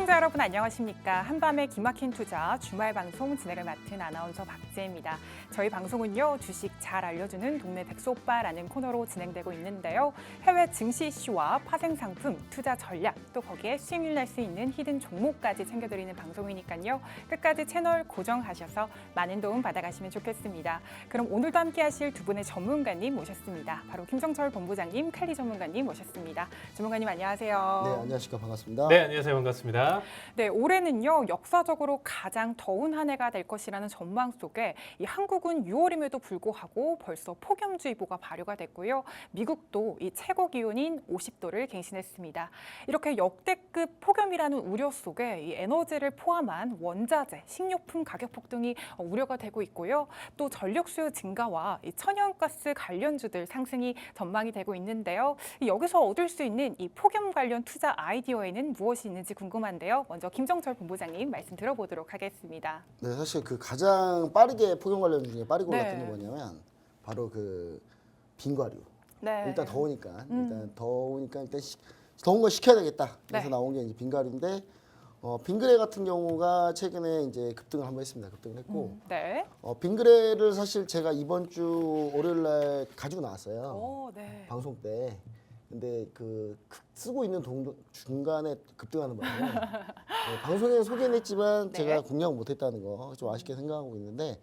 시청자 여러분 안녕하십니까. 한밤의 기막힌 투자 주말 방송 진행을 맡은 아나운서 박지혜입니다. 저희 방송은요, 주식 잘 알려주는 동네 백소오빠라는 코너로 진행되고 있는데요. 해외 증시 이슈와 파생 상품, 투자 전략, 또 거기에 수익률 낼 수 있는 히든 종목까지 챙겨드리는 방송이니까요. 끝까지 채널 고정하셔서 많은 도움 받아가시면 좋겠습니다. 그럼 오늘도 함께 하실 두 분의 전문가님 모셨습니다. 바로 김성철 본부장님, 칼리 전문가님 모셨습니다. 전문가님 안녕하세요. 네, 안녕하십니까. 반갑습니다. 네, 안녕하세요. 반갑습니다. 네, 올해는요, 역사적으로 가장 더운 한 해가 될 것이라는 전망 속에 이 한국은 6월임에도 불구하고 벌써 폭염주의보가 발효가 됐고요. 미국도 이 최고 기온인 50도를 갱신했습니다. 이렇게 역대급 폭염이라는 우려 속에 이 에너지를 포함한 원자재, 식료품 가격 폭등이 우려가 되고 있고요. 또 전력 수요 증가와 이 천연가스 관련주들 상승이 전망이 되고 있는데요. 여기서 얻을 수 있는 이 폭염 관련 투자 아이디어에는 무엇이 있는지 궁금한데요. 먼저 김정철 본부장님 말씀 들어보도록 하겠습니다. 네, 사실 그 가장 빠르게 폭염 관련 중에 빠르게 네. 올랐던 게 뭐냐면 바로 그 빙과류. 네. 일단 더우니까 일단 더운 거 식혀야 되겠다. 그래서 네. 나온 게 이제 빙과류인데 빙그레 같은 경우가 최근에 이제 급등을 한번 했습니다. 급등을 했고 네. 빙그레를 사실 제가 이번 주 월요일 날 가지고 나왔어요. 오, 네. 방송 때. 근데 그 쓰고 있는 중간에 급등하는 바람에 방송에 소개는 했지만 네. 제가 공략 못했다는 거 좀 아쉽게 생각하고 있는데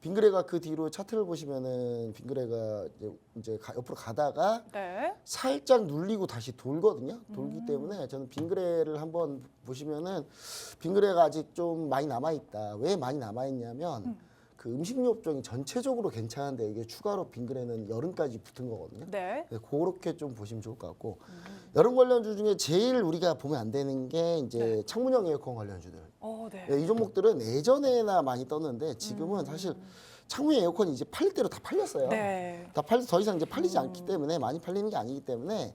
빙그레가 그 뒤로 차트를 보시면은 빙그레가 이제 옆으로 가다가 네. 살짝 눌리고 다시 돌거든요. 돌기 때문에 저는 빙그레를 한번 보시면은 빙그레가 아직 좀 많이 남아 있다. 왜 많이 남아 있냐면 그 음식료 업종이 전체적으로 괜찮은데 이게 추가로 빙그레는 여름까지 붙은 거거든요. 네. 그렇게 좀 보시면 좋을 것 같고 여름 관련주 중에 제일 우리가 보면 안 되는 게 이제 네. 창문형 에어컨 관련주들. 네. 이 종목들은 예전에나 많이 떴는데 지금은 사실 창문형 에어컨이 이제 팔릴 대로 다 팔렸어요. 네. 다 팔려서 더 이상 이제 팔리지 않기 때문에 많이 팔리는 게 아니기 때문에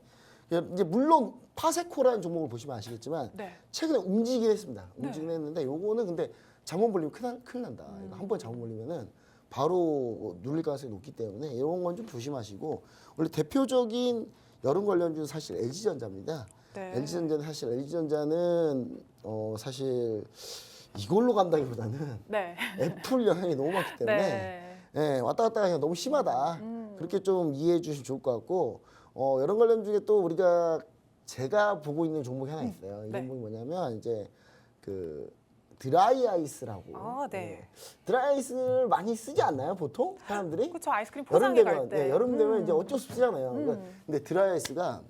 이제 물론 파세코라는 종목을 보시면 아시겠지만 네. 최근에 움직이긴 했습니다. 네. 움직이긴 했는데 요거는 근데 잘못 벌리면 큰일 난다. 이거 한 번 잘못 벌리면은 바로 눌릴 가능성이 높기 때문에 이런 건 좀 조심하시고 원래 대표적인 여름 관련주는 사실 LG전자입니다. 네. LG전자는 사실 이걸로 간다기보다는 네. 애플 영향이 너무 많기 때문에 네. 예, 왔다 갔다 그냥 너무 심하다. 그렇게 좀 이해해 주시면 좋을 것 같고 여름 관련 중에 또 제가 보고 있는 종목이 하나 있어요. 이 네. 종목이 뭐냐면 이제 그 드라이 아이스라고. 네. 드라이 아이스를 많이 쓰지 않나요, 보통 사람들이? 그렇죠. 아이스크림 여름 포장해 갈 되면 때. 여름 되면 이제 어쩔 수 없이 쓰잖아요. 그러니까 근데 드라이 아이스가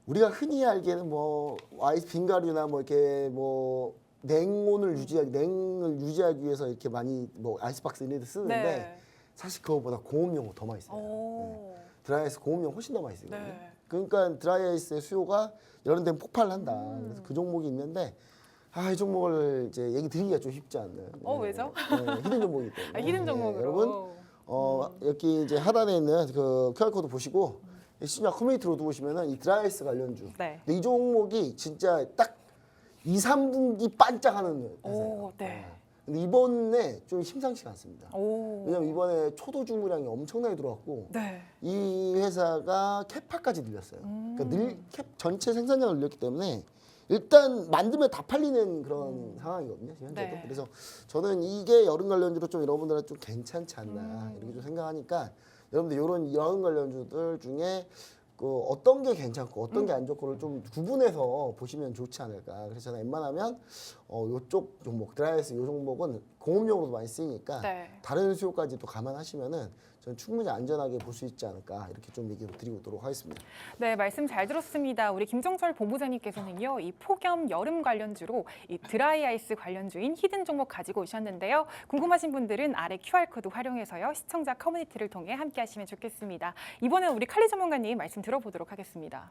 우리가 흔히 알기에는 뭐 아이스 빙가류나 뭐 이렇게 뭐 냉을 유지하기 위해서 이렇게 많이 뭐 아이스박스 이런 데 쓰는데 네. 사실 그거보다 공업용으로 더 많이 써요. 오. 드라이 아이스 공업용 훨씬 더 많이 쓰거든요. 네. 그러니까 드라이 아이스의 수요가 여름 되면 폭발을 한다. 그래서 그 종목이 있는데 이 종목을 이제 얘기 드리기가 좀 쉽지 않나요? 왜죠? 히든 종목이기 때문에. 히든 종목으로. 여러분 여기 이제 하단에 있는 그 QR 코드 보시고 시니어 커뮤니티로 보시면은 이 드라이 아이스 관련주. 네. 근데 이 종목이 진짜 딱 2, 3분기 반짝하는 회사예요. 네. 근데 이번에 좀 심상치가 않습니다. 오. 왜냐면 이번에 초도 주문량이 엄청나게 들어왔고 네. 이 회사가 캐파까지 늘렸어요. 그러니까 전체 생산량을 늘렸기 때문에 일단 만들면 다 팔리는 그런 상황이거든요, 지금 현재도. 네. 그래서 저는 이게 여름 관련주로 좀 여러분들한테 좀 괜찮지 않나 이렇게 좀 생각하니까 여러분들 이런 여름 관련주들 중에 그 어떤 게 괜찮고 어떤 게 안 좋고를 좀 구분해서 보시면 좋지 않을까. 그래서 저는 웬만하면 요쪽 종목 드라이아이스 요 종목은 공업용으로도 많이 쓰이니까 네. 다른 수요까지도 감안하시면은 저는 충분히 안전하게 볼 수 있지 않을까 이렇게 좀 얘기 드리도록 하겠습니다. 네, 말씀 잘 들었습니다. 우리 김정철 본부장님께서는요, 이 폭염 여름 관련주로 이 드라이 아이스 관련주인 히든 종목 가지고 오셨는데요. 궁금하신 분들은 아래 QR코드 활용해서요, 시청자 커뮤니티를 통해 함께하시면 좋겠습니다. 이번엔 우리 칼리 전문가님 말씀 들어보도록 하겠습니다.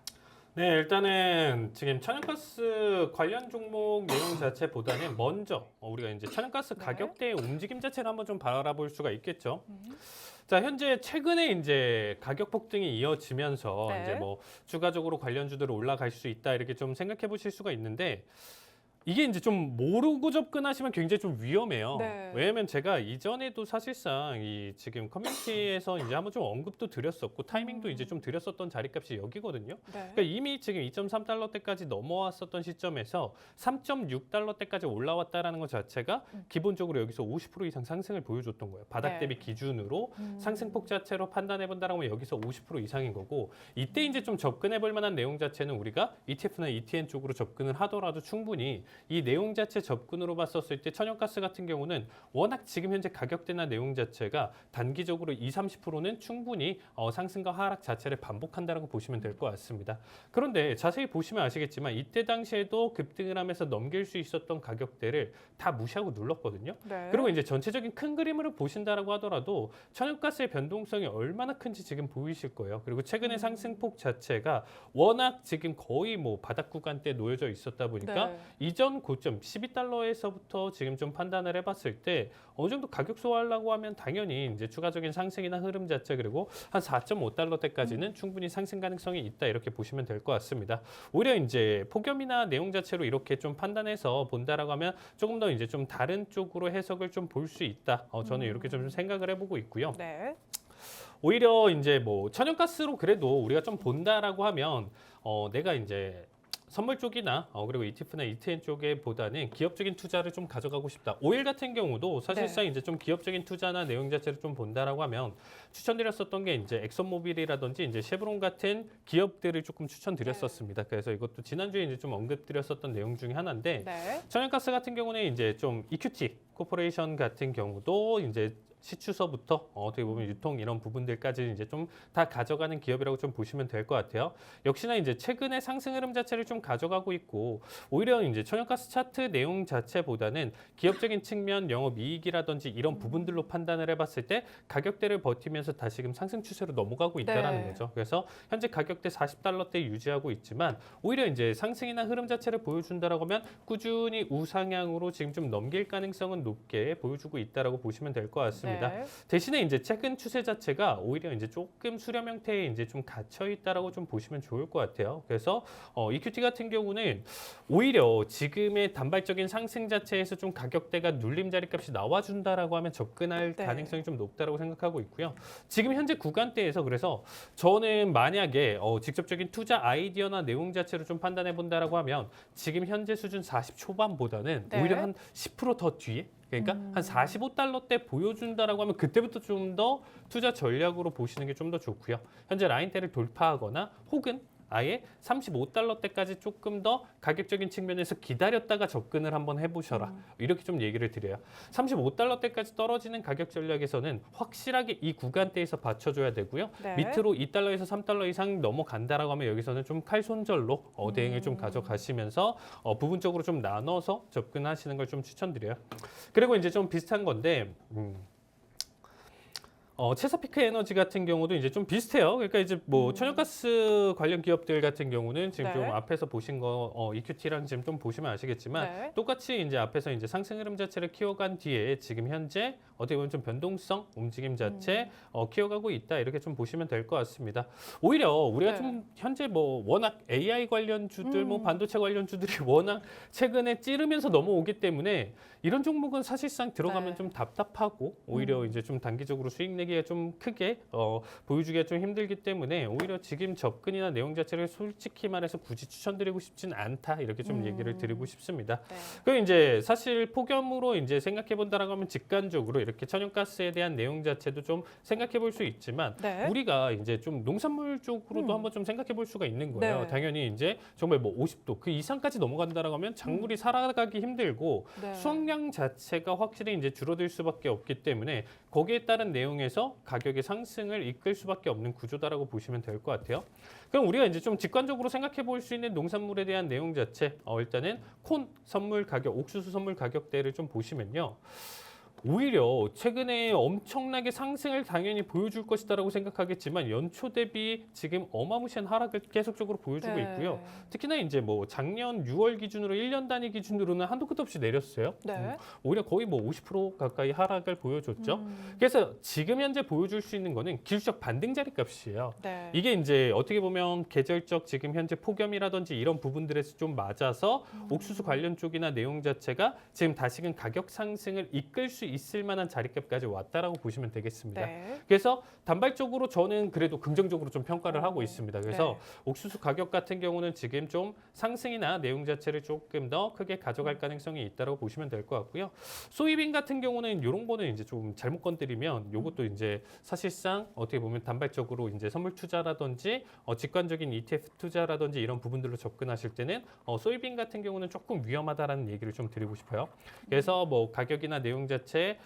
네, 일단은 지금 천연가스 관련 종목 내용 자체보다는 먼저 우리가 이제 천연가스 가격대의 움직임 자체를 한번 좀 바라볼 수가 있겠죠. 자, 현재 최근에 이제 가격 폭등이 이어지면서 네. 이제 뭐 추가적으로 관련주들이 올라갈 수 있다 이렇게 좀 생각해 보실 수가 있는데 이게 이제 좀 모르고 접근하시면 굉장히 좀 위험해요. 네. 왜냐면 제가 이전에도 사실상 이 지금 커뮤니티에서 이제 한번 좀 언급도 드렸었고 타이밍도 이제 좀 드렸었던 자리값이 여기거든요. 네. 그러니까 이미 지금 2.3달러대까지 넘어왔었던 시점에서 3.6달러대까지 올라왔다라는 것 자체가 기본적으로 여기서 50% 이상 상승을 보여줬던 거예요. 바닥 네. 대비 기준으로 상승폭 자체로 판단해 본다라고 하면 여기서 50% 이상인 거고 이때 이제 좀 접근해 볼 만한 내용 자체는 우리가 ETF나 ETN 쪽으로 접근을 하더라도 충분히 이 내용 자체 접근으로 봤었을 때 천연가스 같은 경우는 워낙 지금 현재 가격대나 내용 자체가 단기적으로 20-30%는 충분히 상승과 하락 자체를 반복한다라고 보시면 될 것 같습니다. 그런데 자세히 보시면 아시겠지만 이때 당시에도 급등을 하면서 넘길 수 있었던 가격대를 다 무시하고 눌렀거든요. 네. 그리고 이제 전체적인 큰 그림으로 보신다라고 하더라도 천연가스의 변동성이 얼마나 큰지 지금 보이실 거예요. 그리고 최근의 상승폭 자체가 워낙 지금 거의 뭐 바닥 구간대에 놓여져 있었다 보니까 네. 이전 고점 12달러에서부터 지금 좀 판단을 해봤을 때 어느 정도 가격 소화하려고 하면 당연히 이제 추가적인 상승이나 흐름 자체 그리고 한 4.5달러대까지는 충분히 상승 가능성이 있다 이렇게 보시면 될 것 같습니다. 오히려 이제 폭염이나 내용 자체로 이렇게 좀 판단해서 본다라고 하면 조금 더 이제 좀 다른 쪽으로 해석을 좀 볼 수 있다. 저는 이렇게 좀 생각을 해보고 있고요. 네. 오히려 이제 뭐 천연가스로 그래도 우리가 좀 본다라고 하면 내가 이제 선물 쪽이나 그리고 ETF나 ETN 쪽에 보다는 기업적인 투자를 좀 가져가고 싶다. 오일 같은 경우도 사실상 이제 좀 기업적인 투자나 내용 자체를 좀 본다라고 하면 추천드렸었던 게 이제 엑선모빌이라든지 이제 쉐브론 같은 기업들을 조금 추천드렸었습니다. 그래서 이것도 지난주에 이제 좀 언급드렸었던 내용 중에 하나인데 네. 천연가스 같은 경우는 이제 좀 EQT 코퍼레이션 같은 경우도 이제 시추서부터 어떻게 보면 유통 이런 부분들까지 이제 좀 다 가져가는 기업이라고 좀 보시면 될 것 같아요. 역시나 이제 최근의 상승 흐름 자체를 좀 가져가고 있고 오히려 이제 천연가스 차트 내용 자체보다는 기업적인 측면 영업이익이라든지 이런 부분들로 판단을 해봤을 때 가격대를 버티면서 다시금 상승 추세로 넘어가고 있다라는 네. 거죠. 그래서 현재 가격대 40달러대 유지하고 있지만 오히려 이제 상승이나 흐름 자체를 보여준다라고 하면 꾸준히 우상향으로 지금 좀 넘길 가능성은 높게 보여주고 있다라고 보시면 될 것 같습니다. 네. 대신에 이제 최근 추세 자체가 오히려 이제 조금 수렴 형태에 이제 좀 갇혀 있다라고 좀 보시면 좋을 것 같아요. 그래서 EQT 같은 경우는 오히려 지금의 단발적인 상승 자체에서 좀 가격대가 눌림 자리값이 나와준다라고 하면 접근할 네. 가능성이 좀 높다라고 생각하고 있고요. 지금 현재 구간대에서 그래서 저는 만약에 직접적인 투자 아이디어나 내용 자체를 좀 판단해 본다라고 하면 지금 현재 수준 40 초반보다는 네. 오히려 한 10% 더 뒤에 그러니까 한 45달러대 보여준다라고 하면 그때부터 좀 더 투자 전략으로 보시는 게 좀 더 좋고요. 현재 라인대를 돌파하거나 혹은 아예 35달러대까지 조금 더 가격적인 측면에서 기다렸다가 접근을 한번 해보셔라. 이렇게 좀 얘기를 드려요. 35달러대까지 떨어지는 가격 전략에서는 확실하게 이 구간대에서 받쳐줘야 되고요. 네. 밑으로 2달러에서 3달러 이상 넘어간다라고 하면 여기서는 좀 칼손절로 대응을 좀 가져가시면서 부분적으로 좀 나눠서 접근하시는 걸 좀 추천드려요. 그리고 이제 좀 비슷한 건데 체사피크 에너지 같은 경우도 이제 좀 비슷해요. 그러니까 이제 뭐 천연가스 관련 기업들 같은 경우는 지금 네. 좀 앞에서 보신 거 EQT랑 지금 좀 보시면 아시겠지만 네. 똑같이 이제 앞에서 이제 상승 흐름 자체를 키워간 뒤에 지금 현재 어떻게 보면 좀 변동성 움직임 자체 키워가고 있다 이렇게 좀 보시면 될 것 같습니다. 오히려 우리가 네. 좀 현재 뭐 워낙 AI 관련주들 뭐 반도체 관련주들이 워낙 최근에 찌르면서 넘어오기 때문에 이런 종목은 사실상 들어가면 네. 좀 답답하고 오히려 이제 좀 단기적으로 수익 내기가 좀 크게 보여주기가 좀 힘들기 때문에 오히려 지금 접근이나 내용 자체를 솔직히 말해서 굳이 추천드리고 싶진 않다 이렇게 좀 얘기를 드리고 싶습니다. 네. 그리고 이제 사실 폭염으로 이제 생각해 본다라고 하면 직관적으로 이렇게 천연가스에 대한 내용 자체도 좀 생각해 볼 수 있지만 네. 우리가 이제 좀 농산물 쪽으로도 한번 좀 생각해 볼 수가 있는 거예요. 네. 당연히 이제 정말 뭐 50도 그 이상까지 넘어간다라고 하면 작물이 살아가기 힘들고 네. 수확량 자체가 확실히 이제 줄어들 수밖에 없기 때문에 거기에 따른 내용에서 가격의 상승을 이끌 수밖에 없는 구조다라고 보시면 될 것 같아요. 그럼 우리가 이제 좀 직관적으로 생각해 볼 수 있는 농산물에 대한 내용 자체 일단은 콘 선물 가격, 옥수수 선물 가격대를 좀 보시면요. 오히려 최근에 엄청나게 상승을 당연히 보여줄 것이다라고 생각하겠지만 연초 대비 지금 어마무시한 하락을 계속적으로 보여주고 네. 있고요. 특히나 이제 뭐 작년 6월 기준으로 1년 단위 기준으로는 한도 끝 없이 내렸어요. 네. 오히려 거의 뭐 50% 가까이 하락을 보여줬죠. 그래서 지금 현재 보여줄 수 있는 거는 기술적 반등 자리 값이에요. 네. 이게 이제 어떻게 보면 계절적 지금 현재 폭염이라든지 이런 부분들에서 좀 맞아서 옥수수 관련 쪽이나 내용 자체가 지금 다시금 가격 상승을 이끌 수 있을 만한 자리값까지 왔다라고 보시면 되겠습니다. 네. 그래서 단발적으로 저는 그래도 긍정적으로 좀 평가를 하고 있습니다. 그래서 네. 옥수수 가격 같은 경우는 지금 좀 상승이나 내용 자체를 조금 더 크게 가져갈 가능성이 있다고 보시면 될 것 같고요. 소이빈 같은 경우는 이런 거는 이제 좀 잘못 건드리면 이것도 이제 사실상 어떻게 보면 단발적으로 이제 선물 투자라든지 직관적인 ETF 투자라든지 이런 부분들로 접근하실 때는 소이빈 같은 경우는 조금 위험하다라는 얘기를 좀 드리고 싶어요. 그래서 뭐 가격이나 내용 자체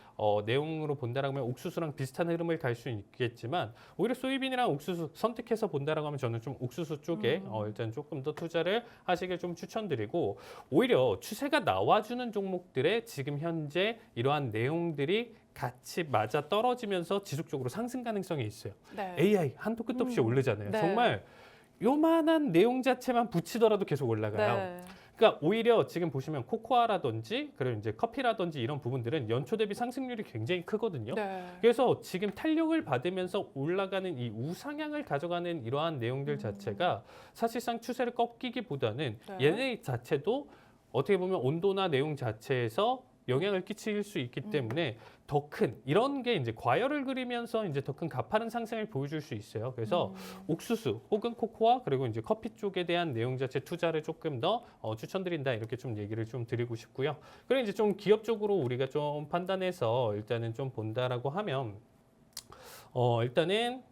내용으로 본다라고 하면 옥수수랑 비슷한 흐름을 갈 수 있겠지만 오히려 소이빈이랑 옥수수 선택해서 본다라고 하면 저는 좀 옥수수 쪽에 일단 조금 더 투자를 하시길 좀 추천드리고 오히려 추세가 나와주는 종목들의 지금 현재 이러한 내용들이 같이 맞아 떨어지면서 지속적으로 상승 가능성이 있어요. 네. AI 한도 끝 없이 오르잖아요. 네. 정말 요만한 내용 자체만 붙이더라도 계속 올라가요. 네. 그러니까 오히려 지금 보시면 코코아라든지 그리고 이제 커피라든지 이런 부분들은 연초 대비 상승률이 굉장히 크거든요. 네. 그래서 지금 탄력을 받으면서 올라가는 이 우상향을 가져가는 이러한 내용들 자체가 사실상 추세를 꺾이기보다는 네. 얘네 자체도 어떻게 보면 온도나 내용 자체에서 영향을 끼칠 수 있기 때문에 더 큰 이런 게 이제 과열을 그리면서 이제 더 큰 가파른 상승을 보여줄 수 있어요. 그래서 옥수수 혹은 코코아 그리고 이제 커피 쪽에 대한 내용 자체 투자를 조금 더 추천드린다 이렇게 좀 얘기를 좀 드리고 싶고요. 그리고 이제 좀 기업적으로 우리가 좀 판단해서 일단은 좀 본다라고 하면 일단은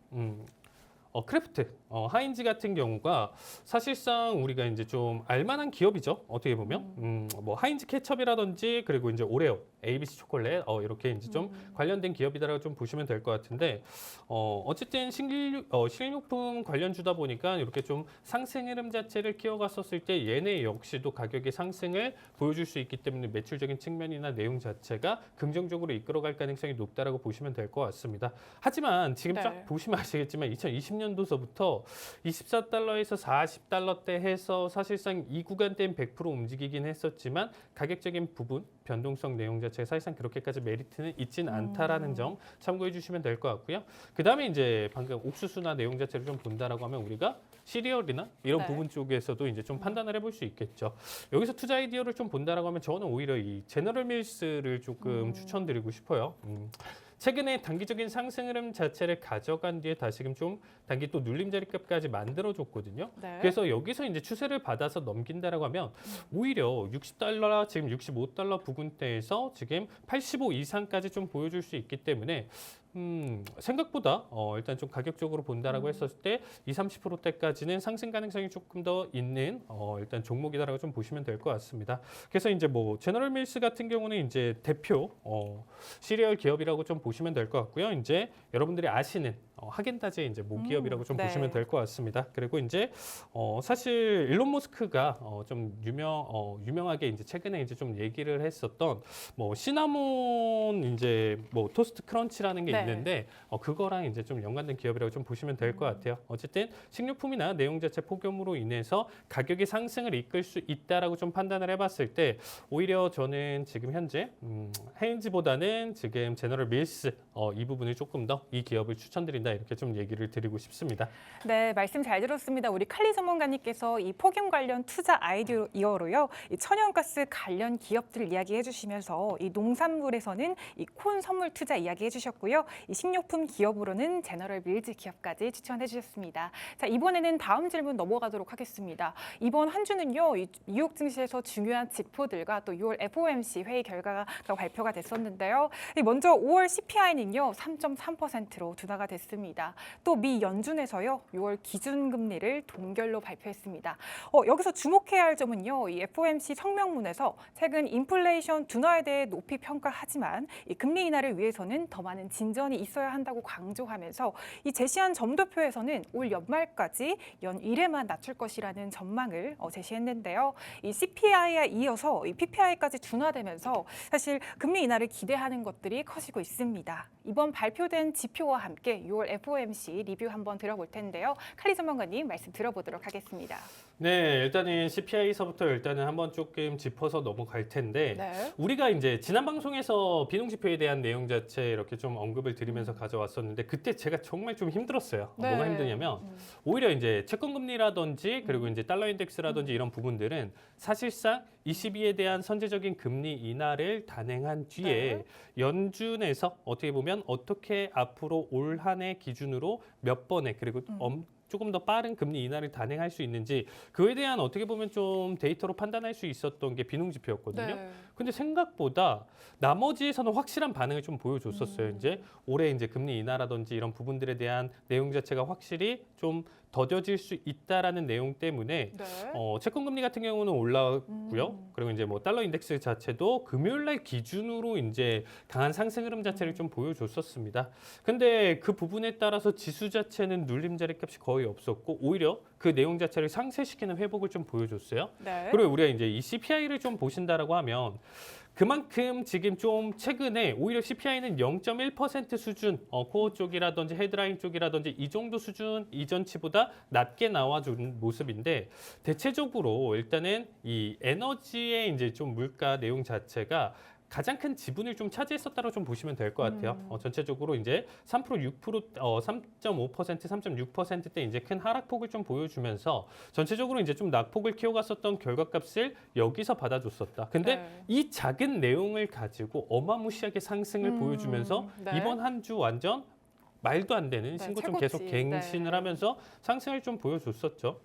크래프트, 하인즈 같은 경우가 사실상 우리가 이제 좀 알만한 기업이죠. 어떻게 보면 뭐 하인즈 케첩이라든지 그리고 이제 오레오, ABC 초콜릿 이렇게 이제 좀 관련된 기업이다라고 좀 보시면 될 것 같은데 어쨌든 식료품 관련주다 보니까 이렇게 좀 상승 흐름 자체를 키워갔었을 때 얘네 역시도 가격의 상승을 보여줄 수 있기 때문에 매출적인 측면이나 내용 자체가 긍정적으로 이끌어갈 가능성이 높다라고 보시면 될 것 같습니다. 하지만 지금 네. 쫙 보시면 아시겠지만 2020년도서부터 24달러에서 40달러대 해서 사실상 이 구간대는 100% 움직이긴 했었지만 가격적인 부분 변동성 내용 자체가 사실상 그렇게까지 메리트는 있진 않다라는 점 참고해 주시면 될 것 같고요. 그다음에 이제 방금 옥수수나 내용 자체를 좀 본다라고 하면 우리가 시리얼이나 이런 네. 부분 쪽에서도 이제 좀 판단을 해볼 수 있겠죠. 여기서 투자 아이디어를 좀 본다라고 하면 저는 오히려 이 제너럴 밀스를 조금 추천드리고 싶어요. 최근에 단기적인 상승 흐름 자체를 가져간 뒤에 다시금 좀 단기 또 눌림 자리값까지 만들어줬거든요. 네. 그래서 여기서 이제 추세를 받아서 넘긴다라고 하면 오히려 60달러, 지금 65달러 부근대에서 지금 85 이상까지 좀 보여줄 수 있기 때문에 생각보다 일단 좀 가격적으로 본다라고 했었을 때 20, 30%대까지는 상승 가능성이 조금 더 있는 일단 종목이다라고 좀 보시면 될 것 같습니다. 그래서 이제 뭐 제너럴 밀스 같은 경우는 이제 대표 시리얼 기업이라고 좀 보시면 될 것 같고요. 이제 여러분들이 아시는 하겐다즈의 이제 모기업이라고 좀 네. 보시면 될 것 같습니다. 그리고 이제 사실 일론 머스크가 좀 유명하게 이제 최근에 이제 좀 얘기를 했었던 뭐 시나몬 이제 뭐 토스트 크런치라는 게 네. 있는데 그거랑 이제 좀 연관된 기업이라고 좀 보시면 될 것 같아요. 어쨌든 식료품이나 내용 자체 폭염으로 인해서 가격의 상승을 이끌 수 있다라고 좀 판단을 해봤을 때 오히려 저는 지금 현재 헤인즈보다는 지금 제너럴 밀스 이 부분을 조금 더 이 기업을 추천드린다 이렇게 좀 얘기를 드리고 싶습니다. 네, 말씀 잘 들었습니다. 우리 칼리 전문가님께서 이 폭염 관련 투자 아이디어로요, 이 천연가스 관련 기업들 이야기해 주시면서 이 농산물에서는 이 콘 선물 투자 이야기해 주셨고요. 이 식료품 기업으로는 제너럴 밀즈 기업까지 추천해 주셨습니다. 자, 이번에는 다음 질문 넘어가도록 하겠습니다. 이번 한 주는요, 이 뉴욕 증시에서 중요한 지표들과 또 6월 FOMC 회의 결과가 발표가 됐었는데요. 먼저 5월 CPI는요, 3.3%로 둔화가 됐습니다. 있습니다. 또 미 연준에서요 6월 기준금리를 동결로 발표했습니다. 여기서 주목해야 할 점은요 이 FOMC 성명문에서 최근 인플레이션 둔화에 대해 높이 평가하지만 이 금리 인하를 위해서는 더 많은 진전이 있어야 한다고 강조하면서 이 제시한 점도표에서는 올 연말까지 연 1회만 낮출 것이라는 전망을 제시했는데요. 이 CPI에 이어서 이 PPI까지 둔화되면서 사실 금리 인하를 기대하는 것들이 커지고 있습니다. 이번 발표된 지표와 함께 6월 FOMC 리뷰 한번 들어볼 텐데요. 칼리 전문가님 말씀 들어보도록 하겠습니다. 네, 일단은 CPI서부터 일단은 한번 조금 짚어서 넘어갈 텐데 네. 우리가 이제 지난 방송에서 비농지표에 대한 내용 자체 이렇게 좀 언급을 드리면서 가져왔었는데 그때 제가 정말 좀 힘들었어요. 네. 뭐가 힘드냐면 오히려 이제 채권금리라든지 그리고 이제 달러 인덱스라든지 이런 부분들은 사실상 ECB에 대한 선제적인 금리 인하를 단행한 뒤에 연준에서 어떻게 보면 어떻게 앞으로 올 한 해 기준으로 몇 번에 그리고 조금 더 빠른 금리 인하를 단행할 수 있는지 그에 대한 어떻게 보면 좀 데이터로 판단할 수 있었던 게 비농지표였거든요. 네. 근데 생각보다 나머지에서는 확실한 반응을 좀 보여줬었어요. 이제 올해 이제 금리 인하라든지 이런 부분들에 대한 내용 자체가 확실히 좀 더뎌질 수 있다라는 내용 때문에 네. 채권 금리 같은 경우는 올라왔고요. 그리고 이제 뭐 달러 인덱스 자체도 금요일 날 기준으로 이제 강한 상승 흐름 자체를 좀 보여줬었습니다. 근데 그 부분에 따라서 지수 자체는 눌림자리 값이 거의 없었고 오히려 그 내용 자체를 상쇄시키는 회복을 좀 보여줬어요. 네. 그리고 우리가 이제 이 CPI를 좀 보신다라고 하면 그만큼 지금 좀 최근에 오히려 CPI는 0.1% 수준, 코어 쪽이라든지 헤드라인 쪽이라든지 이 정도 수준 이전치보다 낮게 나와준 모습인데 대체적으로 일단은 이 에너지의 이제 좀 물가 내용 자체가 가장 큰 지분을 좀 차지했었다고 좀 보시면 될 것 같아요. 전체적으로 이제 3%, 6%, 3.5%, 3.6%대 이제 큰 하락폭을 좀 보여주면서 전체적으로 이제 좀 낙폭을 키워갔었던 결과값을 여기서 받아줬었다. 근데 네. 이 작은 내용을 가지고 어마무시하게 상승을 보여주면서 네. 이번 한 주 완전 말도 안 되는 네, 신고점 최고치. 계속 갱신을 네. 하면서 상승을 좀 보여줬었죠.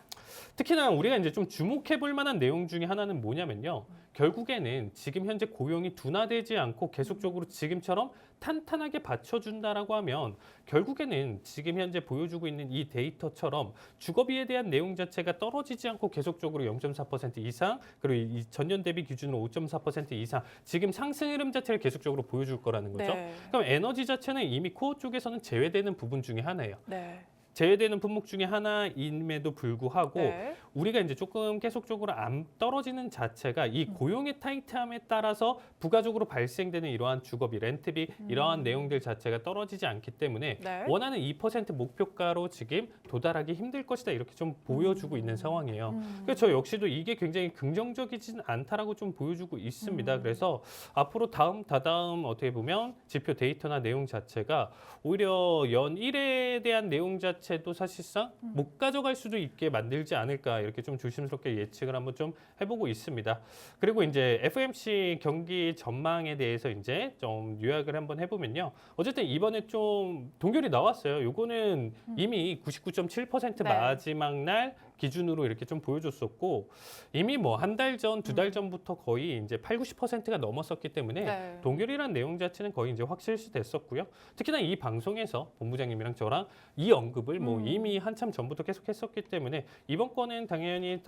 특히나 우리가 이제 좀 주목해 볼 만한 내용 중에 하나는 뭐냐면요. 결국에는 지금 현재 고용이 둔화되지 않고 계속적으로 지금처럼 탄탄하게 받쳐준다라고 하면 결국에는 지금 현재 보여주고 있는 이 데이터처럼 주거비에 대한 내용 자체가 떨어지지 않고 계속적으로 0.4% 이상 그리고 이 전년 대비 기준으로 5.4% 이상 지금 상승 흐름 자체를 계속적으로 보여줄 거라는 거죠. 네. 그럼 에너지 자체는 이미 코어 쪽에서는 제외되는 부분 중에 하나예요. 네. 제외되는 품목 중에 하나임에도 불구하고 네. 우리가 이제 조금 계속적으로 안 떨어지는 자체가 이 고용의 타이트함에 따라서 부가적으로 발생되는 이러한 주거비, 렌트비 이러한 내용들 자체가 떨어지지 않기 때문에 네. 원하는 2% 목표가로 지금 도달하기 힘들 것이다 이렇게 좀 보여주고 있는 상황이에요. 그래서 저 역시도 이게 굉장히 긍정적이진 않다라고 좀 보여주고 있습니다. 그래서 앞으로 다다음 어떻게 보면 지표 데이터나 내용 자체가 오히려 연 1회에 대한 내용 자체도 사실상 못 가져갈 수도 있게 만들지 않을까 이렇게 좀 조심스럽게 예측을 한번 좀 해보고 있습니다. 그리고 이제 FOMC 경기 전망에 대해서 이제 좀 요약을 한번 해보면요. 어쨌든 이번에 좀 동결이 나왔어요. 요거는 이미 99.7% 네. 마지막 날 기준으로 이렇게 좀 보여줬었고 이미 뭐 한 달 전, 두 달 전부터 거의 이제 8, 90%가 넘었었기 때문에 네. 동결이라는 내용 자체는 거의 이제 확실시 됐었고요. 특히나 이 방송에서 본부장님이랑 저랑 이 언급을 뭐 이미 한참 전부터 계속했었기 때문에 이번 건은 당연히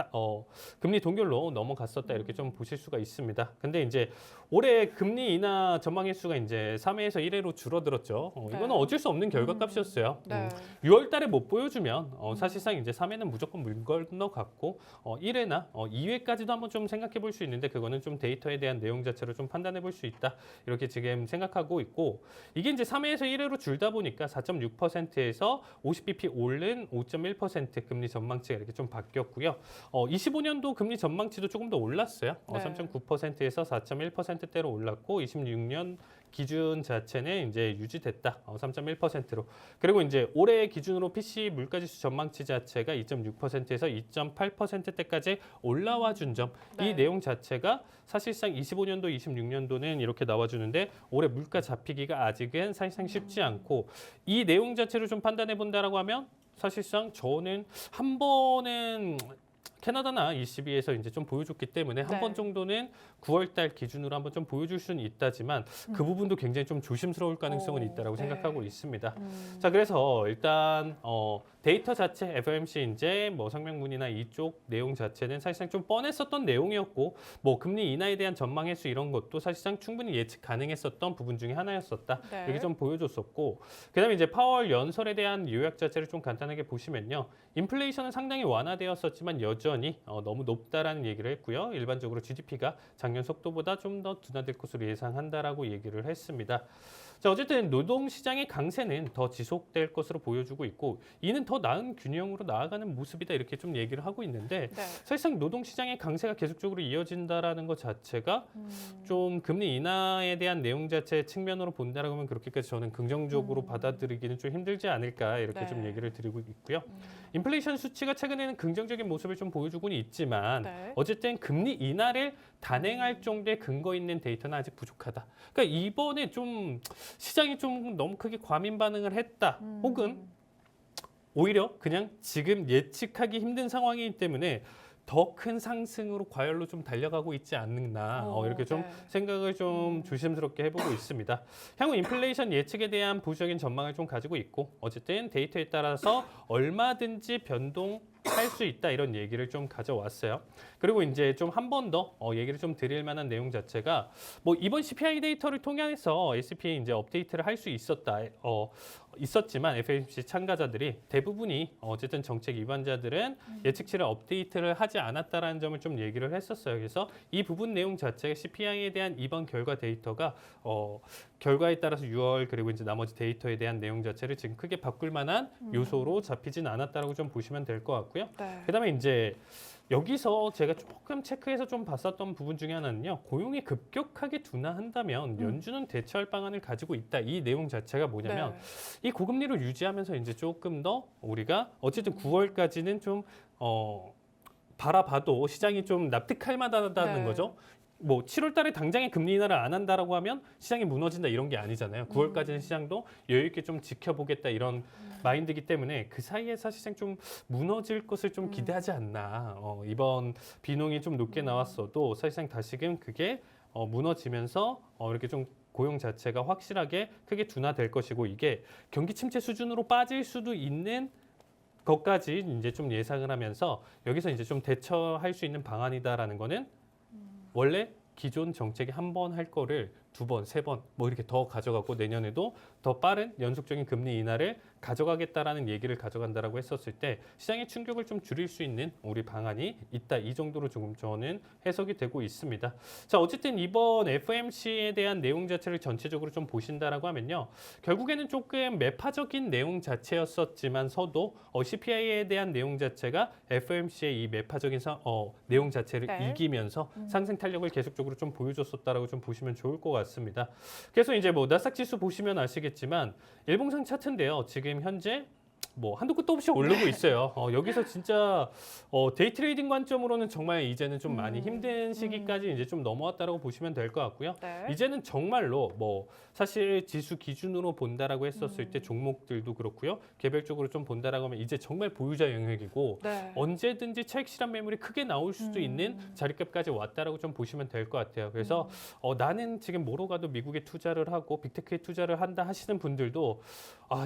금리 동결로 넘어갔었다 이렇게 좀 보실 수가 있습니다. 근데 이제 올해 금리 인하 전망 횟수가 이제 3회에서 1회로 줄어들었죠. 이거는 네. 어쩔 수 없는 결과값이었어요. 네. 6월 달에 못 보여주면 사실상 이제 3회는 무조건 물 건너갔고 1회나 2회까지도 한번 좀 생각해 볼 수 있는데 그거는 좀 데이터에 대한 내용 자체로 좀 판단해 볼 수 있다. 이렇게 지금 생각하고 있고 이게 이제 3회에서 1회로 줄다 보니까 4.6%에서 50bp 오른 5.1% 금리 전망치가 이렇게 좀 바뀌었고요. 25년도 금리 전망치도 조금 더 올랐어요. 네. 3.9%에서 4.1%대로 올랐고 26년 기준 자체는 이제 유지됐다. 3.1%로. 그리고 이제 올해 기준으로 PC 물가지수 전망치 자체가 2.6%에서 2.8%대까지 올라와 준 점. 네. 이 내용 자체가 사실상 25년도, 26년도는 이렇게 나와주는데 올해 물가 잡히기가 아직은 사실상 쉽지 않고 이 내용 자체를 좀 판단해 본다라고 하면 사실상 저는 한 번은 캐나다나 ECB에서 이제 좀 보여줬기 때문에 한 네. 번 정도는 9월달 기준으로 한번 좀 보여줄 수는 있다지만 그 부분도 굉장히 좀 조심스러울 가능성은 있다라고 네. 생각하고 있습니다. 자, 그래서 일단 데이터 자체 FOMC 이제 뭐 성명문이나 이쪽 내용 자체는 사실상 좀 뻔했었던 내용이었고 뭐 금리 인하에 대한 전망 해수 이런 것도 사실상 충분히 예측 가능했었던 부분 중에 하나였었다. 네. 이렇게 좀 보여줬었고 그다음에 이제 파월 연설에 대한 요약 자체를 좀 간단하게 보시면요. 인플레이션은 상당히 완화되었었지만 여전히 너무 높다라는 얘기를 했고요. 일반적으로 GDP가 작년 속도보다 좀 더 둔화될 것으로 예상한다라고 얘기를 했습니다. 자, 어쨌든 노동시장의 강세는 더 지속될 것으로 보여주고 있고 이는 더 나은 균형으로 나아가는 모습이다 이렇게 좀 얘기를 하고 있는데 네. 사실상 노동시장의 강세가 계속적으로 이어진다라는 것 자체가 좀 금리 인하에 대한 내용 자체 측면으로 본다라고 하면 그렇게까지 저는 긍정적으로 받아들이기는 좀 힘들지 않을까 이렇게 네. 좀 얘기를 드리고 있고요. 인플레이션 수치가 최근에는 긍정적인 모습을 좀 보여주고는 있지만 네. 어쨌든 금리 인하를 단행할 정도의 근거 있는 데이터는 아직 부족하다. 그러니까 이번에 좀 시장이 좀 너무 크게 과민 반응을 했다. 혹은 오히려 그냥 지금 예측하기 힘든 상황이기 때문에 더 큰 상승으로 과열로 좀 달려가고 있지 않나 이렇게 좀 네. 생각을 좀 조심스럽게 해보고 있습니다. 향후 인플레이션 예측에 대한 부수적인 전망을 좀 가지고 있고 어쨌든 데이터에 따라서 얼마든지 변동할 수 있다 이런 얘기를 좀 가져왔어요. 그리고 이제 좀 한 번 더 얘기를 좀 드릴 만한 내용 자체가 뭐 이번 CPI 데이터를 통해서 SPA 이제 업데이트를 할 수 있었지만 FOMC 참가자들이 대부분이 어쨌든 정책 위반자들은 예측치를 업데이트를 하지 않았다라는 점을 좀 얘기를 했었어요. 그래서 이 부분 내용 자체가 CPI에 대한 이번 결과 데이터가 결과에 따라서 6월 그리고 이제 나머지 데이터에 대한 내용 자체를 지금 크게 바꿀 만한 요소로 잡히진 않았다라고 좀 보시면 될 것 같고요. 네. 그다음에 이제 여기서 제가 조금 체크해서 좀 봤었던 부분 중에 하나는요. 고용이 급격하게 둔화한다면 연준은 대처할 방안을 가지고 있다. 이 내용 자체가 뭐냐면 네. 이 고금리를 유지하면서 이제 조금 더 우리가 어쨌든 9월까지는 좀 바라봐도 시장이 좀 납득할 만하다는 네. 거죠. 뭐 7월 달에 당장에 금리 인하를 안 한다라고 하면 시장이 무너진다 이런 게 아니잖아요. 9월까지는 시장도 여유 있게 좀 지켜보겠다 이런 마인드이기 때문에 그 사이에 사실상 좀 무너질 것을 좀 기대하지 않나. 이번 비농이 좀 높게 나왔어도 사실상 다시금 그게 무너지면서 이렇게 좀 고용 자체가 확실하게 크게 둔화될 것이고 이게 경기 침체 수준으로 빠질 수도 있는 것까지 이제 좀 예상을 하면서 여기서 이제 좀 대처할 수 있는 방안이다라는 거는 원래 기존 정책이 한 번 할 거를 두 번, 세 번 뭐 이렇게 더 가져가고 내년에도 더 빠른 연속적인 금리 인하를 가져가겠다라는 얘기를 가져간다라고 했었을 때 시장의 충격을 좀 줄일 수 있는 우리 방안이 있다. 이 정도로 조금 저는 해석이 되고 있습니다. 자, 어쨌든 이번 FOMC에 대한 내용 자체를 전체적으로 좀 보신다라고 하면요. 결국에는 조금 매파적인 내용 자체였었지만서도 CPI에 대한 내용 자체가 FOMC의 이 매파적인 내용 자체를 네. 이기면서 상승 탄력을 계속적으로 좀 보여줬었다라고 좀 보시면 좋을 것 같습니다. 그래서 이제 뭐 나스닥 지수 보시면 아시겠지만 일봉상 차트인데요. 지금 현재 뭐 한도 끝도 없이 오르고 있어요. 여기서 진짜 데이 트레이딩 관점으로는 정말 이제는 좀 많이 힘든 시기까지 이제 좀 넘어왔다라고 보시면 될 것 같고요. 네. 이제는 정말로 뭐 사실 지수 기준으로 본다라고 했었을 때 종목들도 그렇고요. 개별적으로 좀 본다라고 하면 이제 정말 보유자 영역이고 네. 언제든지 차익 실현 매물이 크게 나올 수도 있는 자리값까지 왔다라고 좀 보시면 될 것 같아요. 그래서 나는 지금 뭐로 가도 미국에 투자를 하고 빅테크에 투자를 한다 하시는 분들도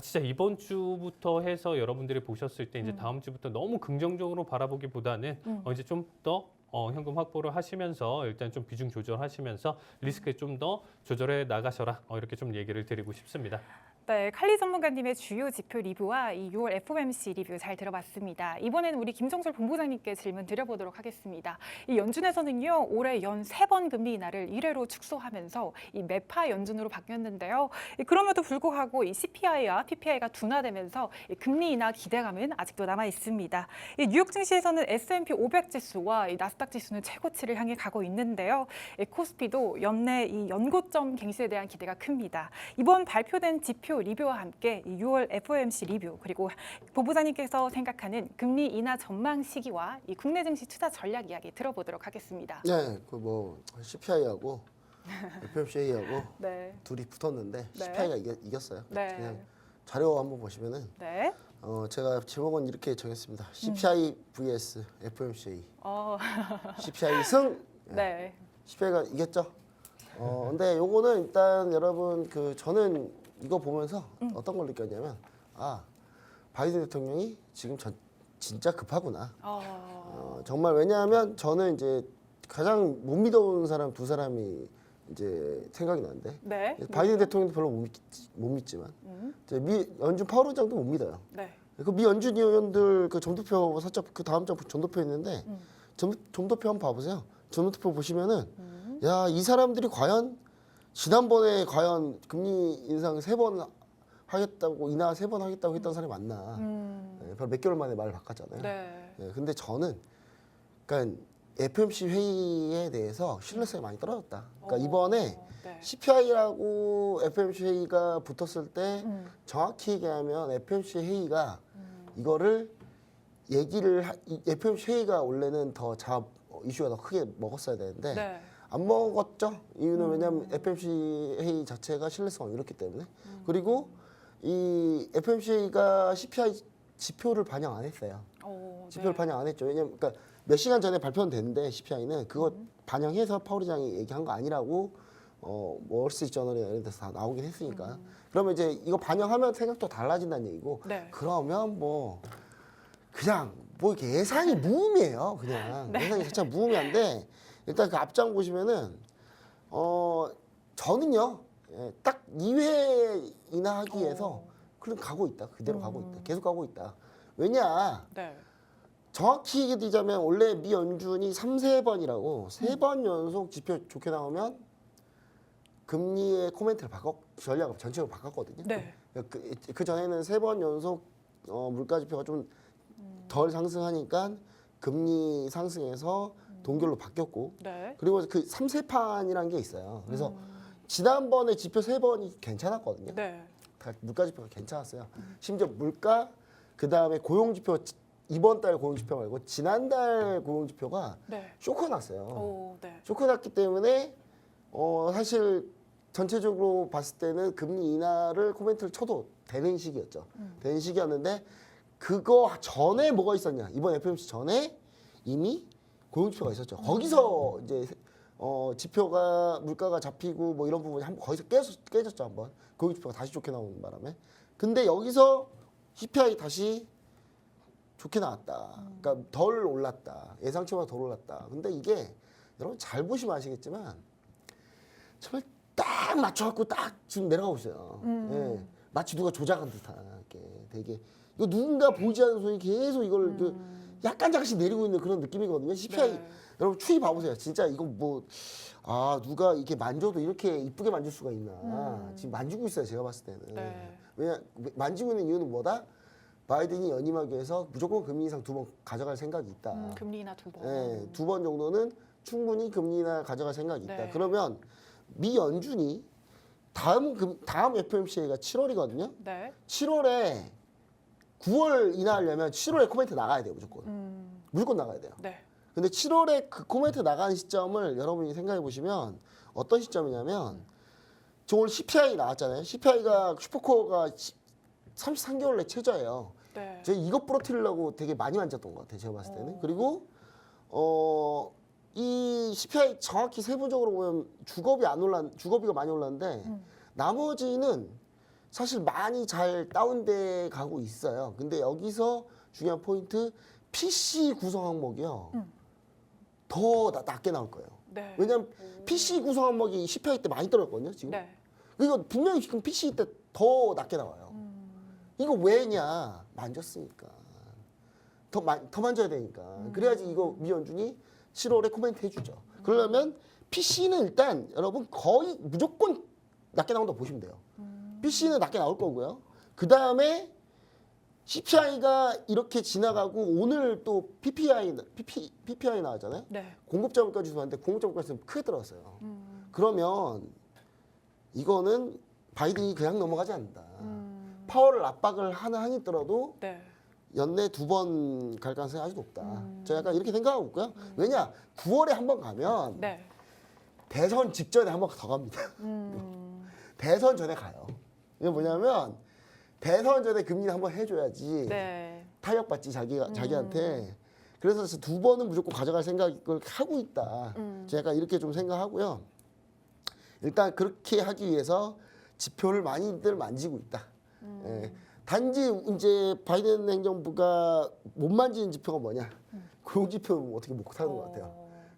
진짜 이번 주부터 해서 여러분들이 보셨을 때 이제 다음 주부터 너무 긍정적으로 바라보기보다는 이제 좀 더 현금 확보를 하시면서 일단 좀 비중 조절하시면서 리스크 좀 더 조절해 나가셔라 이렇게 좀 얘기를 드리고 싶습니다. 네, 칼리 전문가님의 주요 지표 리뷰와 이 6월 FOMC 리뷰 잘 들어봤습니다. 이번에는 우리 김정철 본부장님께 질문 드려보도록 하겠습니다. 이 연준에서는요, 올해 연 3번 금리 인하를 1회로 축소하면서 이 매파 연준으로 바뀌었는데요. 그럼에도 불구하고 이 CPI와 PPI가 둔화되면서 이 금리 인하 기대감은 아직도 남아 있습니다. 이 뉴욕 증시에서는 S&P 500 지수와 이 나스닥 지수는 최고치를 향해 가고 있는데요. 이 코스피도 연내 이 연고점 갱신에 대한 기대가 큽니다. 이번 발표된 지표 리뷰와 함께 이 6월 FOMC 리뷰 그리고 본부장님께서 생각하는 금리 인하 전망 시기와 이 국내 증시 투자 전략 이야기 들어보도록 하겠습니다. 네, 그 뭐 CPI하고 FOMC하고 네, 둘이 붙었는데 네. CPI가 이겼어요. 네. 그냥 자료 한번 보시면은 네, 제가 제목은 이렇게 정했습니다. CPI vs FOMC. CPI 승. 네. CPI가 이겼죠. 근데 요거는 일단 여러분 저는 이거 보면서 어떤 걸 느꼈냐면 바이든 대통령이 지금 진짜 급하구나. 정말 왜냐하면 저는 이제 가장 못 믿어온 사람 두 사람이 이제 생각이 나는데 네. 바이든 대통령도 별로 못 믿지만 이제 미 연준 파월 의장도 못 믿어요. 네. 그 미 연준 의원들 그 점도표 살짝 그 다음 장 점도표 있는데 점도표 한번 봐보세요. 점도표 보시면은 야, 이 사람들이 과연 지난번에 과연 금리 인상 3번 하겠다고 인하 3번 하겠다고 했던 사람이 맞나? 네, 바로 몇 개월 만에 말을 바꿨잖아요. 네. 네, 근데 저는 그러니까 FOMC 회의에 대해서 신뢰성이 많이 떨어졌다. 그러니까 이번에 네. CPI라고 FOMC 회의가 붙었을 때 정확히 얘기하면 FOMC 회의가 이거를 FOMC 회의가 원래는 더 이슈가 더 크게 먹었어야 되는데 네. 안 먹었죠. 이유는 왜냐하면 FOMC 회의 자체가 신뢰성을 잃었기 때문에. 그리고 이 FOMC 회의가 CPI 지표를 반영 안 했어요. 지표를 반영 안 했죠. 왜냐면 그러니까 몇 시간 전에 발표는 됐는데 CPI는 그거 반영해서 파월 의장이 얘기한 거 아니라고 월스트리트저널이나 이런 데서 다 나오긴 했으니까. 그러면 이제 이거 반영하면 생각도 달라진다는 얘기고. 네. 그러면 그냥 이렇게 예상이 무의미해요. 그냥 예상이 자체가 무의미한데 일단 그 앞장 보시면은 저는요 딱 2회 인하하기 위해서 그럼 가고 있다. 그대로 가고 있다. 계속 가고 있다. 왜냐? 네. 정확히 얘기하자면 원래 미 연준이 3-4번이라고 3번 연속 지표 좋게 나오면 금리의 코멘트를 전략을 전체적으로 바꿨거든요. 네. 그 전에는 3번 연속 물가 지표가 좀 덜 상승하니까 금리 상승해서 동결로 바뀌었고 네. 그리고 그 3세판이라는 게 있어요. 그래서 지난번에 지표 3번이 괜찮았거든요. 네. 다 물가 지표가 괜찮았어요. 심지어 물가 그다음에 고용 지표 이번 달 고용 지표 말고 지난달 고용 지표가 네. 쇼크 났어요. 네. 쇼크 났기 때문에 사실 전체적으로 봤을 때는 금리 인하를 코멘트를 쳐도 되는 시기였죠. 되는 시기였는데 그거 전에 뭐가 있었냐? 이번 FOMC 전에 이미 고용 지표가 있었죠. 거기서 이제 지표가 물가가 잡히고 뭐 이런 부분이 거기서 깨졌죠 한번. 고용 지표가 다시 좋게 나오는 바람에. 근데 여기서 CPI 다시 좋게 나왔다. 그러니까 덜 올랐다. 예상치보다 덜 올랐다. 근데 이게 여러분 잘 보시면 아시겠지만 정말 딱 맞춰갖고 딱 지금 내려가고 있어요. 예. 마치 누가 조작한 듯한 되게 이거 누군가 보이지 않는 손이 계속 이걸 약간 잠깐씩 내리고 있는 그런 느낌이거든요. CPI 네. 여러분 추이 봐보세요. 진짜 이거 누가 이렇게 만져도 이렇게 이쁘게 만질 수가 있나. 지금 만지고 있어요. 제가 봤을 때는. 네. 왜냐 만지고 있는 이유는 뭐다? 바이든이 연임하기 위해서 무조건 금리 인상 2번 가져갈 생각이 있다. 금리 인하 2번. 네, 2번 정도는 충분히 금리 인하 가져갈 생각이 있다. 네. 그러면 미 연준이 다음 FOMC가 7월이거든요. 네. 7월에 9월 인하하려면 7월에 코멘트 나가야 돼요, 무조건. 무조건 나가야 돼요. 네. 근데 7월에 그 코멘트 나가는 시점을 여러분이 생각해 보시면 어떤 시점이냐면 저 오늘 CPI 나왔잖아요. CPI가 슈퍼코어가 33개월 내 최저예요. 네. 제가 이것 부러뜨리려고 되게 많이 만졌던 것 같아요. 제가 봤을 때는. 그리고 이 CPI 정확히 세부적으로 보면 주거비가 많이 올랐는데 나머지는 사실 많이 잘 다운돼 가고 있어요. 근데 여기서 중요한 포인트 PC 구성 항목이요. 더 낮게 나올 거예요. 네. 왜냐하면 PC 구성 항목이 CPI 때 많이 떨어졌거든요. 지금. 네. 이거 분명히 지금 PC 때 더 낮게 나와요. 이거 왜냐? 만졌으니까. 더 만져야 되니까. 그래야지 이거 미 연준이 7월에 코멘트 해주죠. 그러려면 PC는 일단 여러분 거의 무조건 낮게 나온다고 보시면 돼요. PC는 낮게 나올 거고요. 그 다음에 CPI가 이렇게 지나가고 오늘 또 PPI 나왔잖아요. 네. 공급자 물가 지수 봤는데 공급자 물가 지수는 크게 들어갔어요. 그러면 이거는 바이든이 그냥 넘어가지 않는다. 파월을 압박을 하나 하니더라도 네. 연내 2번 갈 가능성이 아주 높다. 제가 약간 이렇게 생각하고 있고요. 왜냐? 9월에 한 번 가면 네. 대선 직전에 한 번 더 갑니다. 대선 전에 가요. 이게 뭐냐면 대선 전에 금리를 한번 해줘야지 네. 타격받지 자기한테. 그래서 두 번은 무조건 가져갈 생각을 하고 있다. 제가 이렇게 좀 생각하고요. 일단 그렇게 하기 위해서 지표를 많이들 만지고 있다. 예. 단지 이제 바이든 행정부가 못 만지는 지표가 뭐냐? 고용 지표는 어떻게 못하는 것 같아요.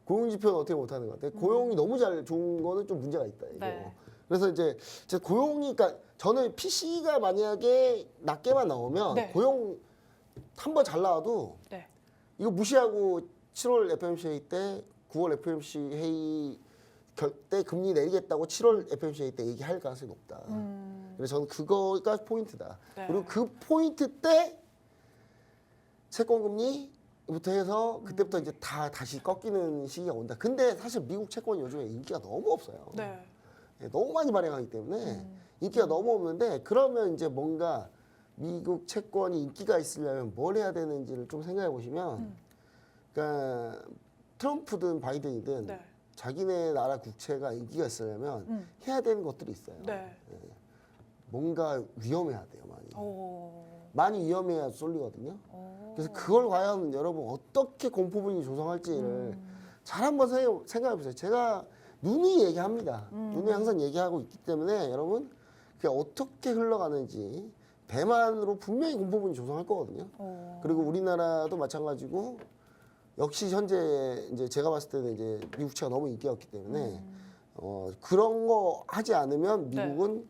고용 지표는 어떻게 못하는 것 같아요. 고용이 너무 잘 좋은 거는 좀 문제가 있다. 이거. 네. 그래서 이제 고용이, 그러니까 저는 PC가 만약에 낮게만 나오면 네. 고용 한 번 잘 나와도 네. 이거 무시하고 7월 FOMC 회의 때, 9월 FOMC 회의 때 금리 내리겠다고 7월 FOMC 회의 때 얘기할 가능성이 높다. 그래서 저는 그거가 포인트다. 네. 그리고 그 포인트 때 채권 금리부터 해서 그때부터 이제 다시 꺾이는 시기가 온다. 근데 사실 미국 채권이 요즘에 인기가 너무 없어요. 네. 예, 너무 많이 발행하기 때문에 인기가 너무 없는데, 그러면 이제 뭔가 미국 채권이 인기가 있으려면 뭘 해야 되는지를 좀 생각해 보시면, 그러니까 트럼프든 바이든이든 네. 자기네 나라 국채가 인기가 있으려면 해야 되는 것들이 있어요. 네. 뭔가 위험해야 돼요, 많이. 오. 많이 위험해야 쏠리거든요. 그래서 그걸 과연 여러분 어떻게 공포분위 조성할지를 잘 한번 생각해 보세요. 제가 누누이 얘기합니다. 누누이 항상 얘기하고 있기 때문에 여러분 그게 어떻게 흘러가는지 대만으로 분명히 공포분위 조성할 거거든요. 그리고 우리나라도 마찬가지고, 역시 현재 이제 제가 봤을 때는 이제 미국채가 너무 인기가 없기 때문에 그런 거 하지 않으면 미국은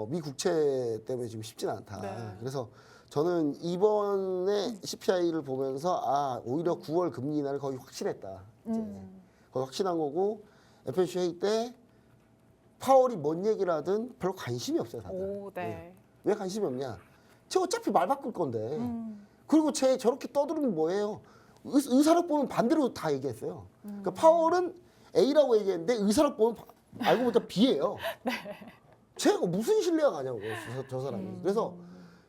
미 국채 때문에 지금 쉽지는 않다. 네. 그래서 저는 이번에 CPI를 보면서 오히려 9월 금리 인하를 거의 확실했다. 이제 거의 확신한 거고, FOMC 회의 때 파월이 뭔 얘기를 하든 별로 관심이 없어요, 다들. 오, 네. 왜 관심이 없냐? 쟤 어차피 말 바꿀 건데. 그리고 쟤 저렇게 떠들면 뭐예요? 의사록 보면 반대로 다 얘기했어요. 그러니까 파월은 A라고 얘기했는데 의사록 보면 알고 보니까 B예요. 네. 쟤가 무슨 신뢰가 가냐고, 저 사람이. 그래서